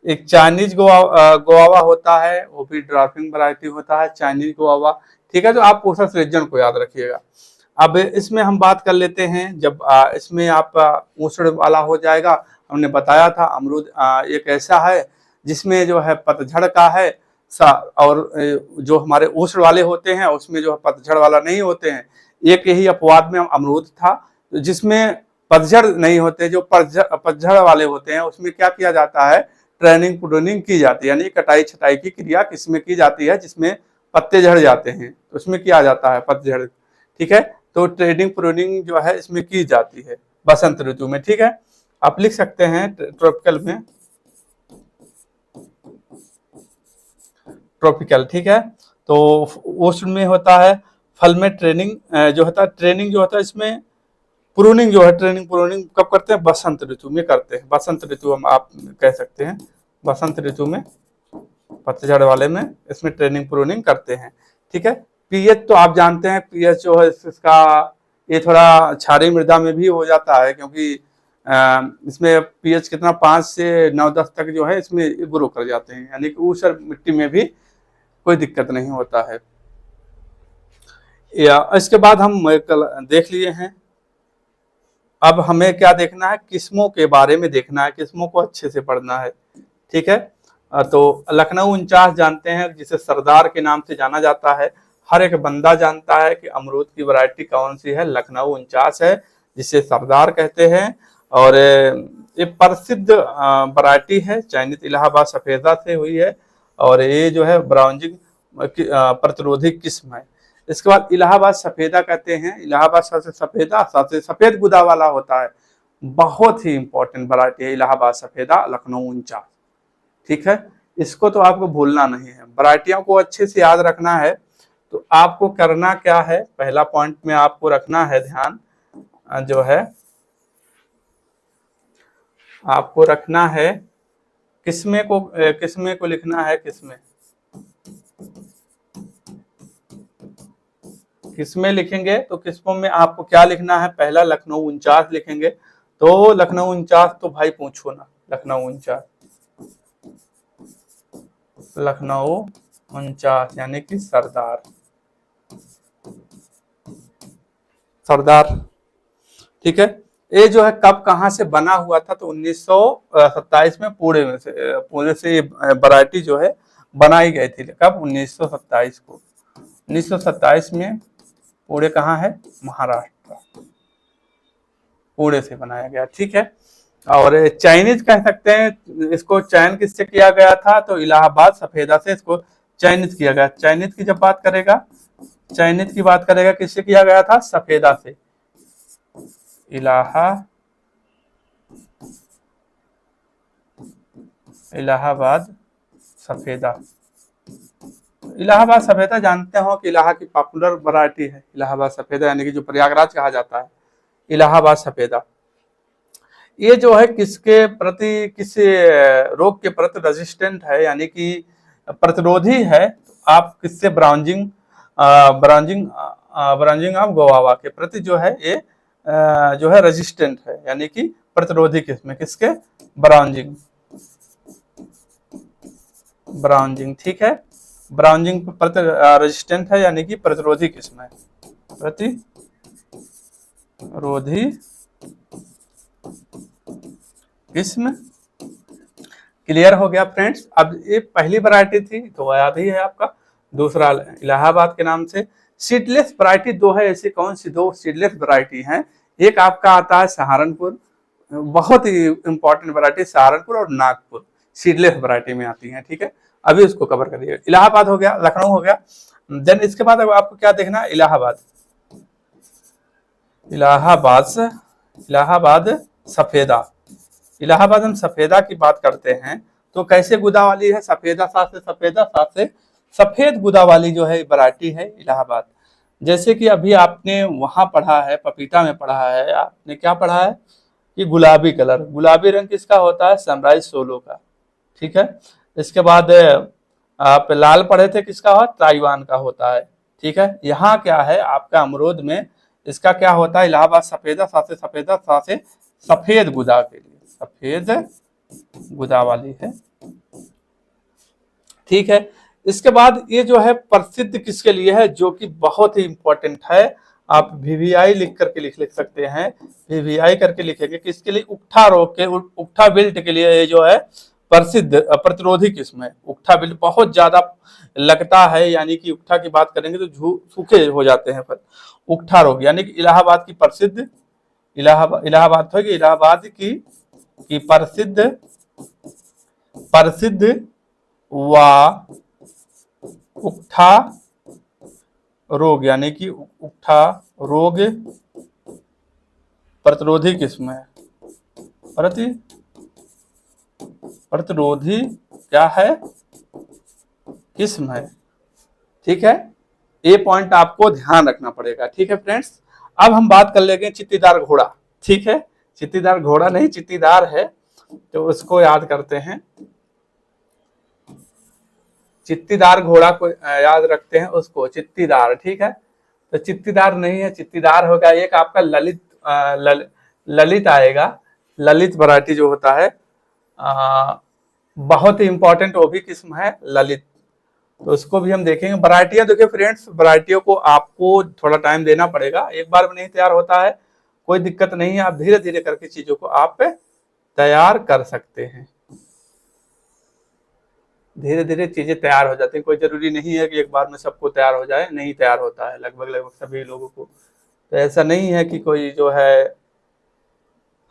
एक चाइनीज गोवावा होता है, वो भी ड्राफ्टिंग वैरायटी होता है, चाइनीज गोवावा, ठीक है। तो आप पूसा सृजन को याद रखिएगा। अब इसमें हम बात कर लेते हैं, जब इसमें आप ऊसड़ वाला हो जाएगा। हमने बताया था अमरूद एक ऐसा है जिसमें जो है पतझड़ का है, और जो हमारे ऊसड़ वाले होते हैं उसमें जो है पतझड़ वाला नहीं होते हैं। एक यही अपवाद में अमरूद था जिसमें पतझड़ नहीं होते, जो पतझड़ वाले होते हैं उसमें क्या किया जाता है? ट्रेनिंग प्रूनिंग की जाती है, यानी कटाई छटाई की क्रिया किसमें की जाती है? जिसमें पत्ते झड़ जाते हैं तो उसमें किया जाता है पतझड़, ठीक है। तो ट्रेनिंग प्रूनिंग जो है इसमें की जाती है बसंत ऋतु में, ठीक है। आप लिख सकते हैं ट्रॉपिकल में, ट्रॉपिकल, ठीक है। तो उसमें होता है फल में ट्रेनिंग जो होता है, ट्रेनिंग जो होता है इसमें प्रूनिंग जो है, ट्रेनिंग प्रूनिंग कब करते हैं? बसंत ऋतु में करते हैं। बसंत ऋतु हम आप कह सकते हैं, बसंत ऋतु में पतझड़ वाले में इसमें ट्रेनिंग प्रूनिंग करते हैं, ठीक है। पीएच तो आप जानते हैं, पीएच जो है इसका ये थोड़ा क्षारीय मृदा में भी हो जाता है, क्योंकि इसमें पीएच कितना 5 से 9-10 तक जो है इसमें ग्रो कर जाते हैं, यानी कि ऊसर मिट्टी में भी कोई दिक्कत नहीं होता है। या इसके बाद हम कल देख लिए हैं। अब हमें क्या देखना है? किस्मों के बारे में देखना है, किस्मों को अच्छे से पढ़ना है, ठीक है। तो लखनऊ 49 जानते हैं, जिसे सरदार के नाम से जाना जाता है। हर एक बंदा जानता है कि अमरूद की वैरायटी कौन सी है, लखनऊ 49 है, जिसे सरदार कहते हैं। और ये प्रसिद्ध वैरायटी है, चयनित इलाहाबाद सफेदा से हुई है, और ये जो है ब्राउजिंग प्रतिरोधी किस्म है। इसके बाद इलाहाबाद सफेदा कहते हैं, इलाहाबाद सबसे सफेदा, सबसे सफेद गुदा वाला होता है, बहुत ही इंपॉर्टेंट वैरायटी है इलाहाबाद सफेदा लखनऊ 49, ठीक है। इसको तो आपको भूलना नहीं है, वैरायटियों को अच्छे से याद रखना है। तो आपको करना क्या है? पहला पॉइंट में आपको रखना है ध्यान, जो है आपको रखना है किस्में को लिखना है, किस्में लिखेंगे तो किस्मों में आपको क्या लिखना है? पहला लखनऊ 49 लिखेंगे। तो लखनऊ 49 तो भाई पूछो ना, लखनऊ 49, लखनऊ 49 यानी कि सरदार, सरदार, ठीक है। ये जो है कब कहां से बना हुआ था? तो 1927 में पुणे से ये वैरायटी जो है बनाई गई थी। कब? 1927 को। 1927 में पुणे कहाँ है? महाराष्ट्र, पुणे से बनाया गया, ठीक है। और चाइनीज कह सकते हैं इसको, चयन किससे किया गया था? तो इलाहाबाद सफेदा से इसको चयनित किया गया। चयनित की जब बात करेगा, चयनित की बात करेगा किससे किया गया था? सफेदा से, इलाहाबाद सफेदा। इलाहाबाद सफेदा जानते हो कि इलाहा की पॉपुलर वैरायटी है इलाहाबाद सफेदा, यानी कि जो प्रयागराज कहा जाता है इलाहाबाद सफेदा। ये जो है किसके प्रति, किस रोग के प्रति रेजिस्टेंट है, यानी कि प्रतिरोधी है। आप किससे? ब्राउजिंग ऑफ गोवावा के प्रति जो है ये जो है रेजिस्टेंट है, यानी कि प्रतिरोधी किस्म है। किसके? ब्राउजिंग, ठीक है। ब्राउजिंग प्रति रेजिस्टेंट है, यानी कि प्रतिरोधी किस्म है, प्रतिरोधी किस्म। क्लियर हो गया फ्रेंड्स? अब ये पहली वैरायटी थी तो याद ही है आपका। दूसरा इलाहाबाद के नाम से सीडलेस वैरायटी दो है, ऐसी कौन सी दो सीडलेस वैरायटी हैं? एक आपका आता है सहारनपुर, बहुत ही इंपॉर्टेंट वैरायटी सहारनपुर और नागपुर सीडलेस वैरायटी में आती है, ठीक है। अभी उसको कवर करिए। इलाहाबाद हो गया, लखनऊ हो गया। देन इसके बाद अब आपको क्या देखना है, इलाहाबाद। इलाहाबाद सफेदा। इलाहाबाद हम सफेदा की बात करते हैं तो कैसे गुदा वाली है, सफेदा साथ से सफेदा साथ से सफेद गुदा वाली जो है वैरायटी है इलाहाबाद। जैसे कि अभी आपने वहां पढ़ा है, पपीता में पढ़ा है, आपने क्या पढ़ा है कि गुलाबी कलर, गुलाबी रंग किसका होता है, सनराइज सोलो का, ठीक है। इसके बाद आप लाल पढ़े थे, किसका हो, ताइवान का होता है, ठीक है। यहाँ क्या है आपका अमरूद में, इसका क्या होता है, इलाहाबाद सफेदा साथ से सफेदा साथ से सफेद गुदा के लिए, सफेद गुदा वाली है, ठीक है। इसके बाद ये जो है प्रसिद्ध किसके लिए है, जो कि बहुत ही इंपॉर्टेंट है, आप वीवीआई लिख करके लिख सकते हैं, वीवीआई करके लिखेंगे किसके लिए, उकठा रोग के, उकठा बिल्ट के लिए ये जो है प्रसिद्ध प्रतिरोधी किस्म है। उकठा बिल्ट बहुत ज्यादा लगता है, यानी कि उकठा की बात करेंगे तो सूखे हो जाते हैं पर उकठा रोग, यानी कि इलाहाबाद की प्रसिद्ध, इलाहाबाद होगी, इलाहाबाद की प्रसिद्ध व उकठा रोग, यानी कि उकठा रोग प्रतिरोधी किस्म है, प्रतिरोधी क्या है, किस्म है, ठीक है। ये पॉइंट आपको ध्यान रखना पड़ेगा, ठीक है फ्रेंड्स। अब हम बात कर लेंगे चित्तीदार घोड़ा, ठीक है। चित्तीदार घोड़ा नहीं, चित्तीदार है, तो उसको याद करते हैं, चित्तीदार घोड़ा को याद रखते हैं उसको, चित्तीदार, ठीक है। तो चित्तीदार नहीं है, चित्तीदार होगा एक आपका ललित आएगा, ललित वैरायटी जो होता है, बहुत ही इंपॉर्टेंट वो भी किस्म है ललित, तो उसको भी हम देखेंगे। वैरायटियां देखिए फ्रेंड्स, वैरायटियों को आपको थोड़ा टाइम देना पड़ेगा, एक बार में नहीं तैयार होता है, कोई दिक्कत नहीं है, आप धीरे धीरे करके चीजों को आप तैयार कर सकते हैं, धीरे धीरे चीजें तैयार हो जाती हैं, कोई जरूरी नहीं है कि एक बार में सबको तैयार हो जाए, नहीं तैयार होता है लगभग सभी लोगों को, तो ऐसा नहीं है कि कोई जो है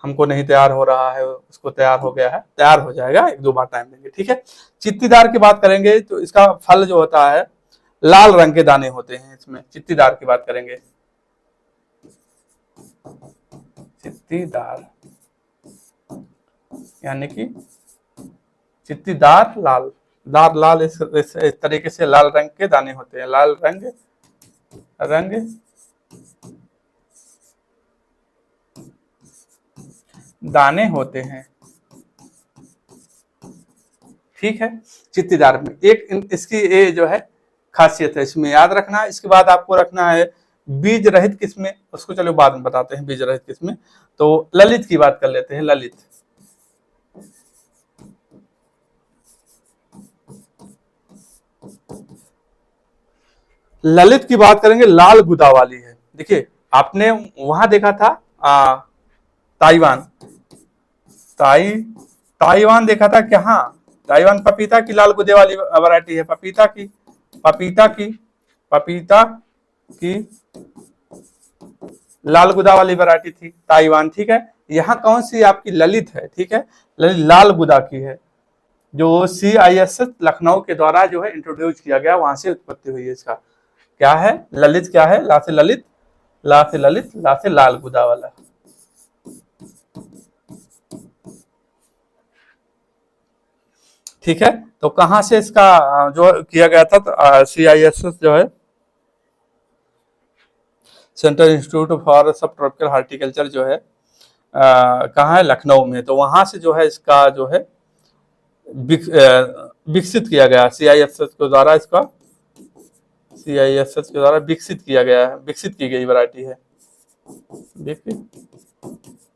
हमको नहीं तैयार हो रहा है उसको तैयार हो गया है, तैयार हो जाएगा, एक दो बार टाइम देंगे, ठीक है। चित्तीदार की बात करेंगे तो इसका फल जो होता है लाल रंग के दाने होते हैं इसमें, चित्तीदार की बात करेंगे, चित्तीदार यानी कि चित्तीदार लाल, लाल इस तरीके से लाल रंग के दाने होते हैं, लाल रंग दाने होते हैं, ठीक है। चित्तीदार में एक इसकी ये जो है खासियत है, इसमें याद रखना। इसके बाद आपको रखना है बीज रहित किस्में, उसको चलो बाद में बताते हैं बीज रहित किस्में। तो ललित की बात कर लेते हैं, ललित की बात करेंगे, लाल गुदा वाली है। देखिए आपने वहां देखा था ताइवान, ताइवान देखा था क्या, हाँ ताइवान पपीता की लाल गुदे वाली वैरायटी है, पपीता की लाल गुदा वाली वैरायटी थी ताइवान, ठीक है। यहाँ कौन सी आपकी ललित है, ठीक है, ललित लाल गुदा की है, जो CISS लखनऊ के द्वारा जो है इंट्रोड्यूस किया गया, वहां से उत्पत्ति हुई है इसका, क्या है ललित, क्या है ला से ललित, ला से ललित, ला से लाल गुदा वाला, ठीक है। तो कहां से इसका जो किया गया था, तो CISS जो है सेंट्रल इंस्टीट्यूट फॉर सब ट्रॉपिकल हार्टिकल्चर जो है कहाँ है, लखनऊ में, तो वहां से जो है इसका जो है विकसित किया गया, CISS के द्वारा, इसका CISS के द्वारा विकसित किया गया है, विकसित की गई वैरायटी है।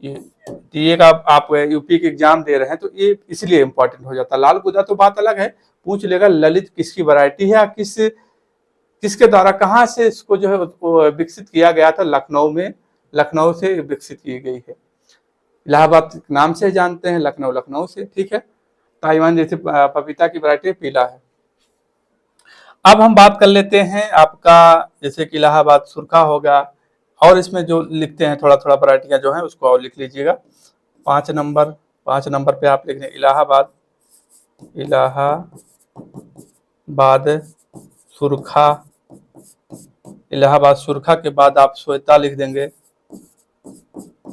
ये का आप यूपी के एग्जाम दे रहे हैं तो ये इसलिए इंपॉर्टेंट हो जाता है। लाल गुदा तो बात अलग है, पूछ लेगा ललित किसकी वैरायटी है, किसके द्वारा, कहाँ से इसको जो है विकसित किया गया था, लखनऊ में, लखनऊ से विकसित की गई है। इलाहाबाद नाम से जानते हैं, लखनऊ से, ठीक है। ताइवान जैसे पपीता की वैरायटी पीला है। अब हम बात कर लेते हैं आपका, जैसे कि इलाहाबाद सुरखा होगा, और इसमें जो लिखते हैं थोड़ा थोड़ा वैरायटियाँ जो हैं उसको और लिख लीजिएगा। 5 नंबर पे आप लिख रहे हैं इलाहाबाद, सुरखा, इलाहाबाद सुरखा के बाद आप श्वेता लिख देंगे।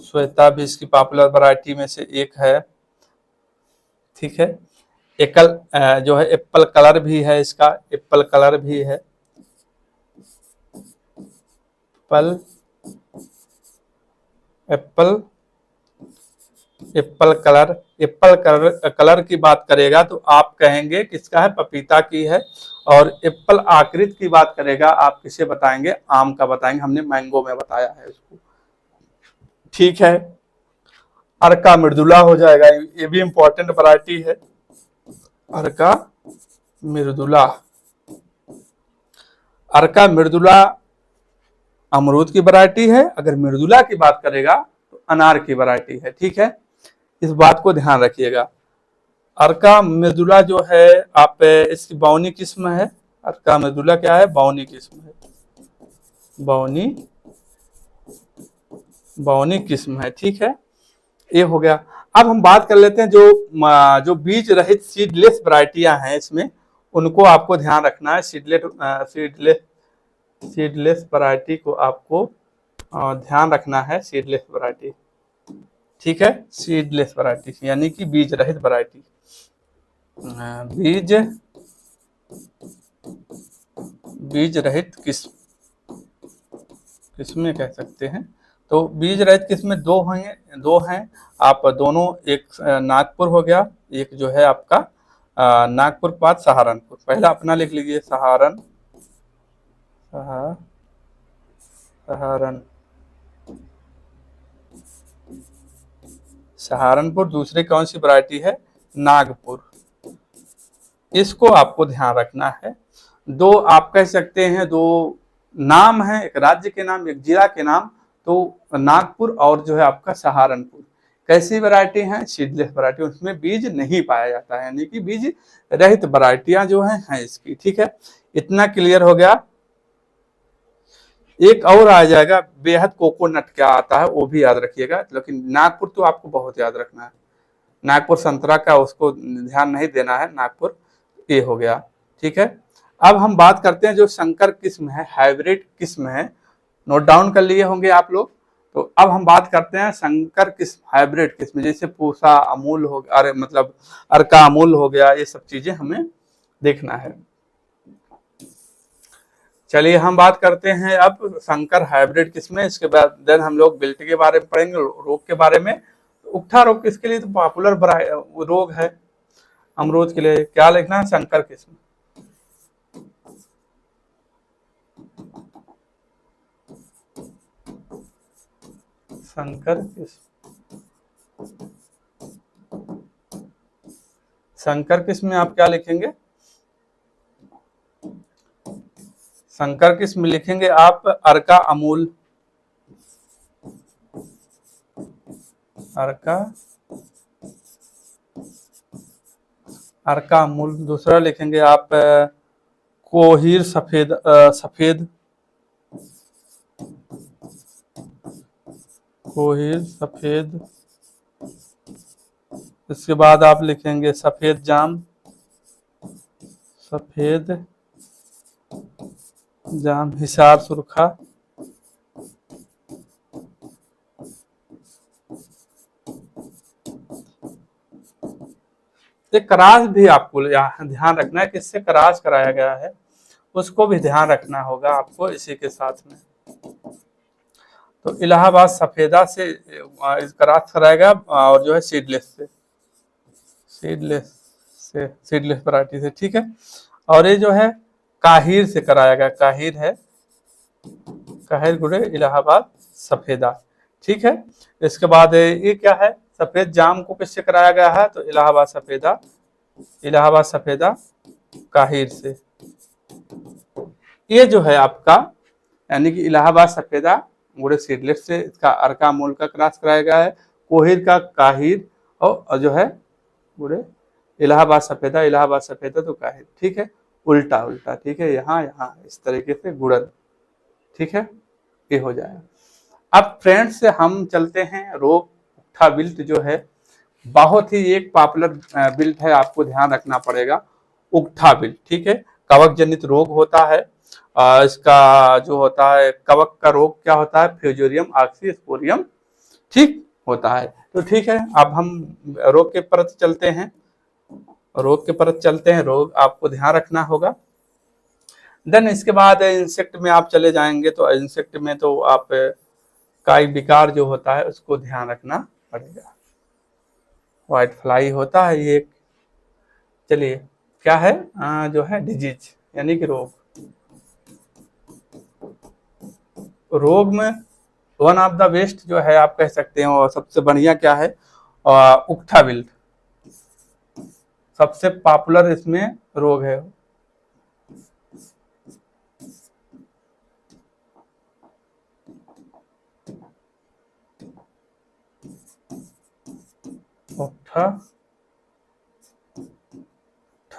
श्वेता भी इसकी पॉपुलर वैरायटी में से एक है, ठीक है। एकल जो है एप्पल कलर भी है, इसका एप्पल कलर भी है, एप्पल कलर की बात करेगा तो आप कहेंगे किसका है, पपीता की है। और एप्पल आकृति की बात करेगा आप किसे बताएंगे, आम का बताएंगे, हमने मैंगो में बताया है इसको, ठीक है। अर्का मृदुला हो जाएगा, ये भी इंपॉर्टेंट वैरायटी है, अर्का मृदुला। अर्का मृदुला अमरूद की वैरायटी है, अगर मृदुला की बात करेगा तो अनार की वैरायटी है, ठीक है। इस बात को ध्यान रखिएगा। अर्का मृदुला जो है आप इसकी बौनी किस्म है, अर्का मृदुला क्या है, बौनी किस्म है, बौनी किस्म है, ठीक है। ये हो गया। अब हम बात कर लेते हैं जो बीज रहित सीडलेस वैरायटियां हैं इसमें, उनको आपको ध्यान रखना है। सीडलेस वैरायटी को आपको ध्यान रखना है, सीडलेस वैरायटी, ठीक है। सीडलेस वैरायटी यानी कि बीज रहित वैरायटी, बीज रहित किस्में कह सकते हैं। तो बीज रहित किस्में दो हैं आप दोनों, एक नागपुर हो गया, एक जो है आपका नागपुर के बाद सहारनपुर। पहला अपना लिख लीजिए, सहारनपुर। दूसरी कौन सी वैरायटी है, नागपुर। इसको आपको ध्यान रखना है। दो आप कह सकते हैं, दो नाम है, एक राज्य के नाम, एक जिला के नाम, तो नागपुर और जो है आपका सहारनपुर कैसी वैरायटी है, सीडलेस वैरायटी, उसमें बीज नहीं पाया जाता है, यानी कि बीज रहित वैरायटियां जो हैं इसकी, ठीक है। इतना क्लियर हो गया। एक और आ जाएगा बेहद कोकोनट, क्या आता है वो भी याद रखिएगा, लेकिन नागपुर तो आपको बहुत याद रखना है। नागपुर संतरा का उसको ध्यान नहीं देना है, नागपुर ये हो गया, ठीक है। अब हम बात करते हैं जो संकर किस्म है, हाइब्रिड किस्म है, नोट डाउन कर लिए होंगे आप लोग। तो अब हम बात करते हैं संकर किस्म, हाइब्रिड किस्म, जैसे पूसा अमूल हो गया, अरे मतलब अर्का अमूल हो गया, ये सब चीजें हमें देखना है। चलिए हम बात करते हैं अब संकर हाइब्रिड किस्में, इसके बाद देन हम लोग बिल्ट के बारे में पढ़ेंगे, रोग के बारे में। उकठा रोग किसके लिए तो पॉपुलर रोग है, अमरूद के लिए क्या लिखना है, संकर किस्म। संकर किस्म में आप क्या लिखेंगे, संकर किस्म लिखेंगे आप अर्का अमूल, अर्का अमूल। दूसरा लिखेंगे आप कोहिर सफेद, कोहिर सफेद। इसके बाद आप लिखेंगे सफेद जाम, हिसार सुरखा। क्रॉस भी आपको ध्यान रखना है, किससे क्रॉस कराया गया है उसको भी ध्यान रखना होगा आपको इसी के साथ में। तो इलाहाबाद सफेदा से क्रॉस कराएगा और जो है सीडलेस वैरायटी से, ठीक है। और ये जो है काहिर से कराया गया, काहिर गुड़े इलाहाबाद सफेदा, ठीक है। इसके बाद ये क्या है, सफेद जाम को किससे कराया गया है, तो इलाहाबाद सफेदा काहिर से। ये जो है आपका यानी कि इलाहाबाद सफेदा गुड़े सीडलेस से, इसका अर्का मूल का क्रॉस कराया गया है, कोहिर का काहिर, और जो है गुड़े इलाहाबाद सफेदा तो काहिर, ठीक है। उल्टा, ठीक है, यहाँ इस तरीके से गुड़न, ठीक है, ये हो जाएगा। अब फ्रेंड्स हम चलते हैं रोग उकठा विल्ट जो है बहुत ही एक पॉपुलर विल्ट है, आपको ध्यान रखना पड़ेगा उकठा विल्ट। ठीक है, कवक जनित रोग होता है। इसका जो होता है कवक का रोग क्या होता है, फ्यूजेरियम ऑक्सीस्पोरियम ठीक होता है। तो ठीक है, अब हम रोग के परत चलते हैं, रोग आपको ध्यान रखना होगा। देन इसके बाद इंसेक्ट में आप चले जाएंगे, तो इंसेक्ट में तो आप काई विकार जो होता है उसको ध्यान रखना पड़ेगा। व्हाइट फ्लाई होता है ये, चलिए क्या है जो है डिजीज यानी कि रोग में वन ऑफ द बेस्ट जो है आप कह सकते हैं, और सबसे बढ़िया क्या है उकठा विल्ट, सबसे पॉपुलर इसमें रोग है। उकठा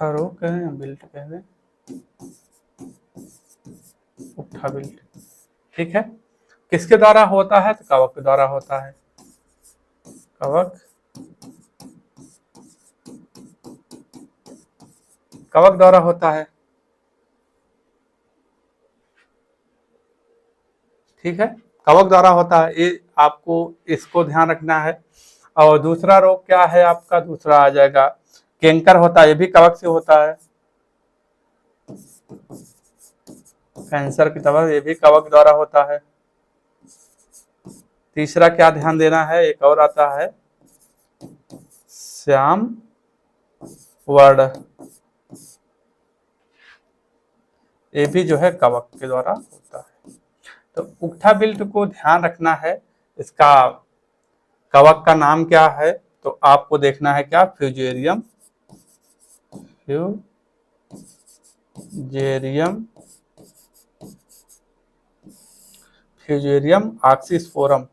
रोग कहें या बिल्ट कहें, उकठा बिल्ट ठीक है। किसके द्वारा होता है, तो कवक के द्वारा होता है। कवक द्वारा होता है। ठीक है, कवक द्वारा होता है, ये आपको इसको ध्यान रखना है। और दूसरा रोग क्या है आपका, दूसरा आ जाएगा कैंकर होता है, ये भी कवक से होता है। कैंसर की दवा ये भी कवक द्वारा होता है। तीसरा क्या ध्यान देना है, एक और आता है श्याम वर्ड, ये भी जो है कवक के द्वारा होता है। तो उकठा बिल्ट को ध्यान रखना है, इसका कवक का नाम क्या है, तो आपको देखना है क्या, फ्यूजेरियम ऑक्सीस्पोरम,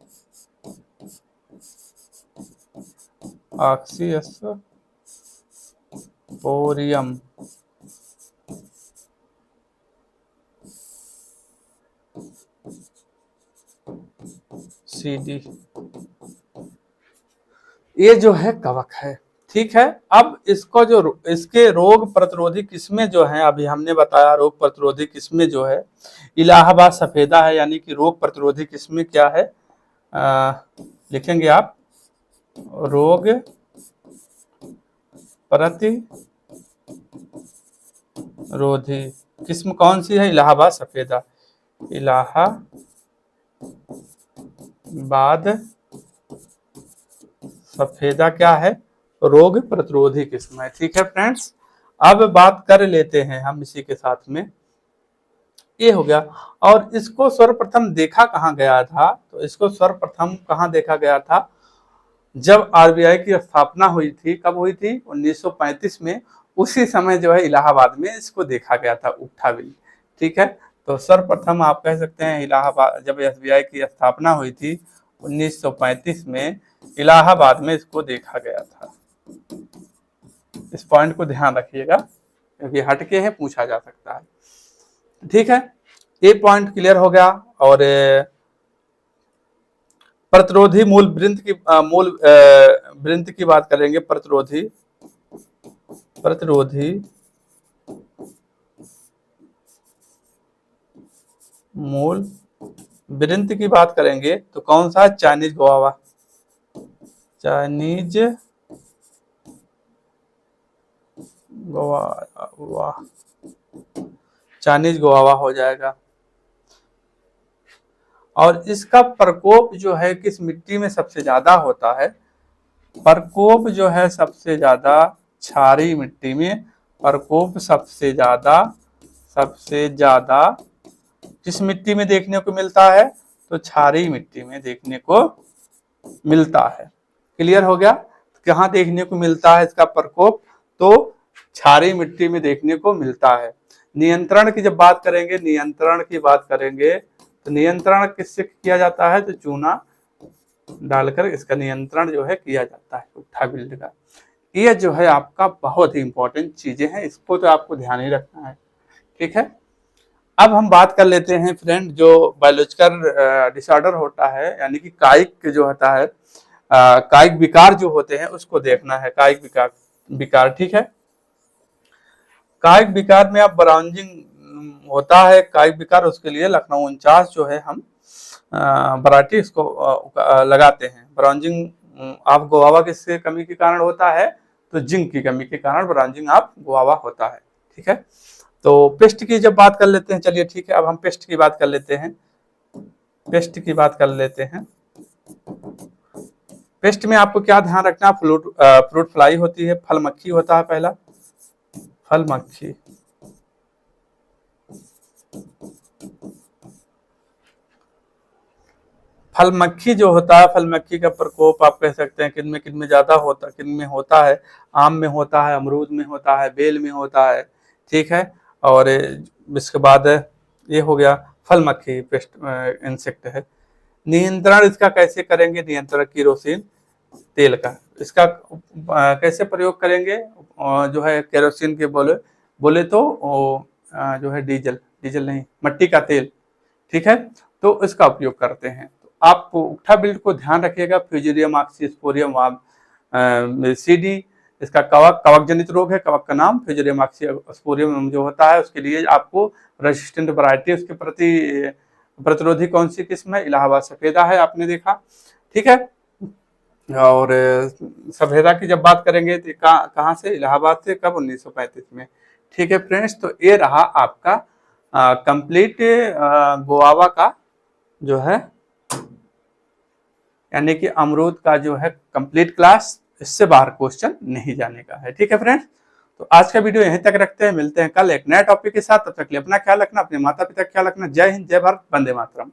CD, ये जो है कवक है। ठीक है, अब इसको जो इसके रोग प्रतिरोधी किस्में जो हैं, अभी हमने बताया रोग प्रतिरोधी किस्में जो है इलाहाबाद सफेदा है, यानी कि रोग प्रतिरोधी किस्में क्या है, लिखेंगे आप रोग प्रतिरोधी किस्म कौन सी है, इलाहाबाद सफेदा, इलाहाबाद सफेदा क्या है, रोग प्रतिरोधी किस्म है। ठीक है फ्रेंड्स, अब बात कर लेते हैं हम इसी के साथ में, ये हो गया। और इसको सर्वप्रथम देखा कहाँ गया था, तो इसको सर्वप्रथम कहाँ देखा गया था, जब आरबीआई की स्थापना हुई थी, कब हुई थी 1935 में, उसी समय जो है इलाहाबाद में इसको देखा गया था उकठा बिल्ट। ठीक है, तो सर्वप्रथम आप कह सकते हैं इलाहाबाद, जब एसबीआई की स्थापना हुई थी 1935 में, इलाहाबाद में इसको देखा गया था। इस पॉइंट को ध्यान रखिएगा क्योंकि हटके है, पूछा जा सकता है। ठीक है, ये पॉइंट क्लियर हो गया। और प्रतिरोधी मूल वृंत की बात करेंगे, प्रतिरोधी मूल वृंत की बात करेंगे तो कौन सा, चाइनीज गुआवा, चाइनीज गुआवा हो जाएगा। और इसका प्रकोप जो है किस मिट्टी में सबसे ज्यादा होता है, प्रकोप जो है सबसे ज्यादा क्षारीय मिट्टी में, प्रकोप सबसे ज्यादा किस मिट्टी में देखने को मिलता है, तो क्षारीय मिट्टी में देखने को मिलता है। क्लियर हो गया, कहाँ देखने को मिलता है इसका प्रकोप, तो क्षारीय मिट्टी में देखने को मिलता है। नियंत्रण की जब बात करेंगे, तो नियंत्रण किससे किया जाता है, तो चूना डालकर इसका नियंत्रण जो है किया जाता है उकठा बिल्ट का। ये जो है आपका बहुत ही इंपॉर्टेंट चीजें हैं, इसको तो आपको ध्यान ही रखना है। ठीक है, अब हम बात कर लेते हैं फ्रेंड, जो बायोलॉजिकल डिसऑर्डर होता है, यानी कि कायिक जो होता है, कायिक विकार जो होते हैं उसको देखना है। कायिक विकार विकार ठीक है। कायिक विकार में अब ब्राउजिंग होता है कायिक विकार, उसके लिए लखनऊ 49 जो है हम वैरायटी इसको लगाते हैं। ब्राउजिंग ऑफ गुआवा किसके कमी के कारण होता है, तो जिंक की कमी के कारण ब्राउजिंग ऑफ गुआवा होता है। ठीक है, तो पेस्ट की जब बात कर लेते हैं, चलिए ठीक है, अब हम पेस्ट की बात कर लेते हैं। पेस्ट की बात कर लेते हैं। पेस्ट में आपको क्या ध्यान रखना, फ्रूट फ्लाई होती है, फल मक्खी होता है। पहला फल मक्खी, फल मक्खी जो होता है, फल मक्खी का प्रकोप आप कह सकते हैं किन में ज्यादा होता, किन में होता है, आम में होता है, अमरूद में होता है, बेल में होता है। ठीक है, और इसके बाद ये हो गया फल मक्खी पेस्ट इंसेक्ट है। नियंत्रण इसका कैसे करेंगे, नियंत्रण केरोसिन तेल का, इसका कैसे प्रयोग करेंगे, जो है केरोसिन के बोले तो जो है डीजल नहीं, मट्टी का तेल। ठीक है, तो इसका उपयोग करते हैं। तो आप उक्था बिल्ड को ध्यान रखिएगा। फ्यूजेरियम ऑक्सीस्पोरियम सीडी, इसका कवक जनित रोग है, कवक का नाम फ्यूजेरियम ऑक्सीस्पोरियम जो होता है, उसके लिए आपको रेसिस्टेंट वैरायटी, उसके प्रति प्रतिरोधी कौन सी किस्म है, इलाहाबाद सफेदा है, आपने देखा। ठीक है, और सफेदा की जब बात करेंगे तो कहाँ से, इलाहाबाद से, कब 1935 में। ठीक है फ्रेंड्स, तो ये रहा आपका कंप्लीट गुआवा का जो है, यानी कि अमरूद का जो है कंप्लीट क्लास, इससे बाहर क्वेश्चन नहीं जाने का है। ठीक है फ्रेंड्स, तो आज का वीडियो यहीं तक रखते हैं, मिलते हैं कल एक नए टॉपिक के साथ। तब तक के लिए अपना ख्याल रखना, अपने माता पिता का ख्याल रखना। जय हिंद, जय भारत, वंदे मातरम।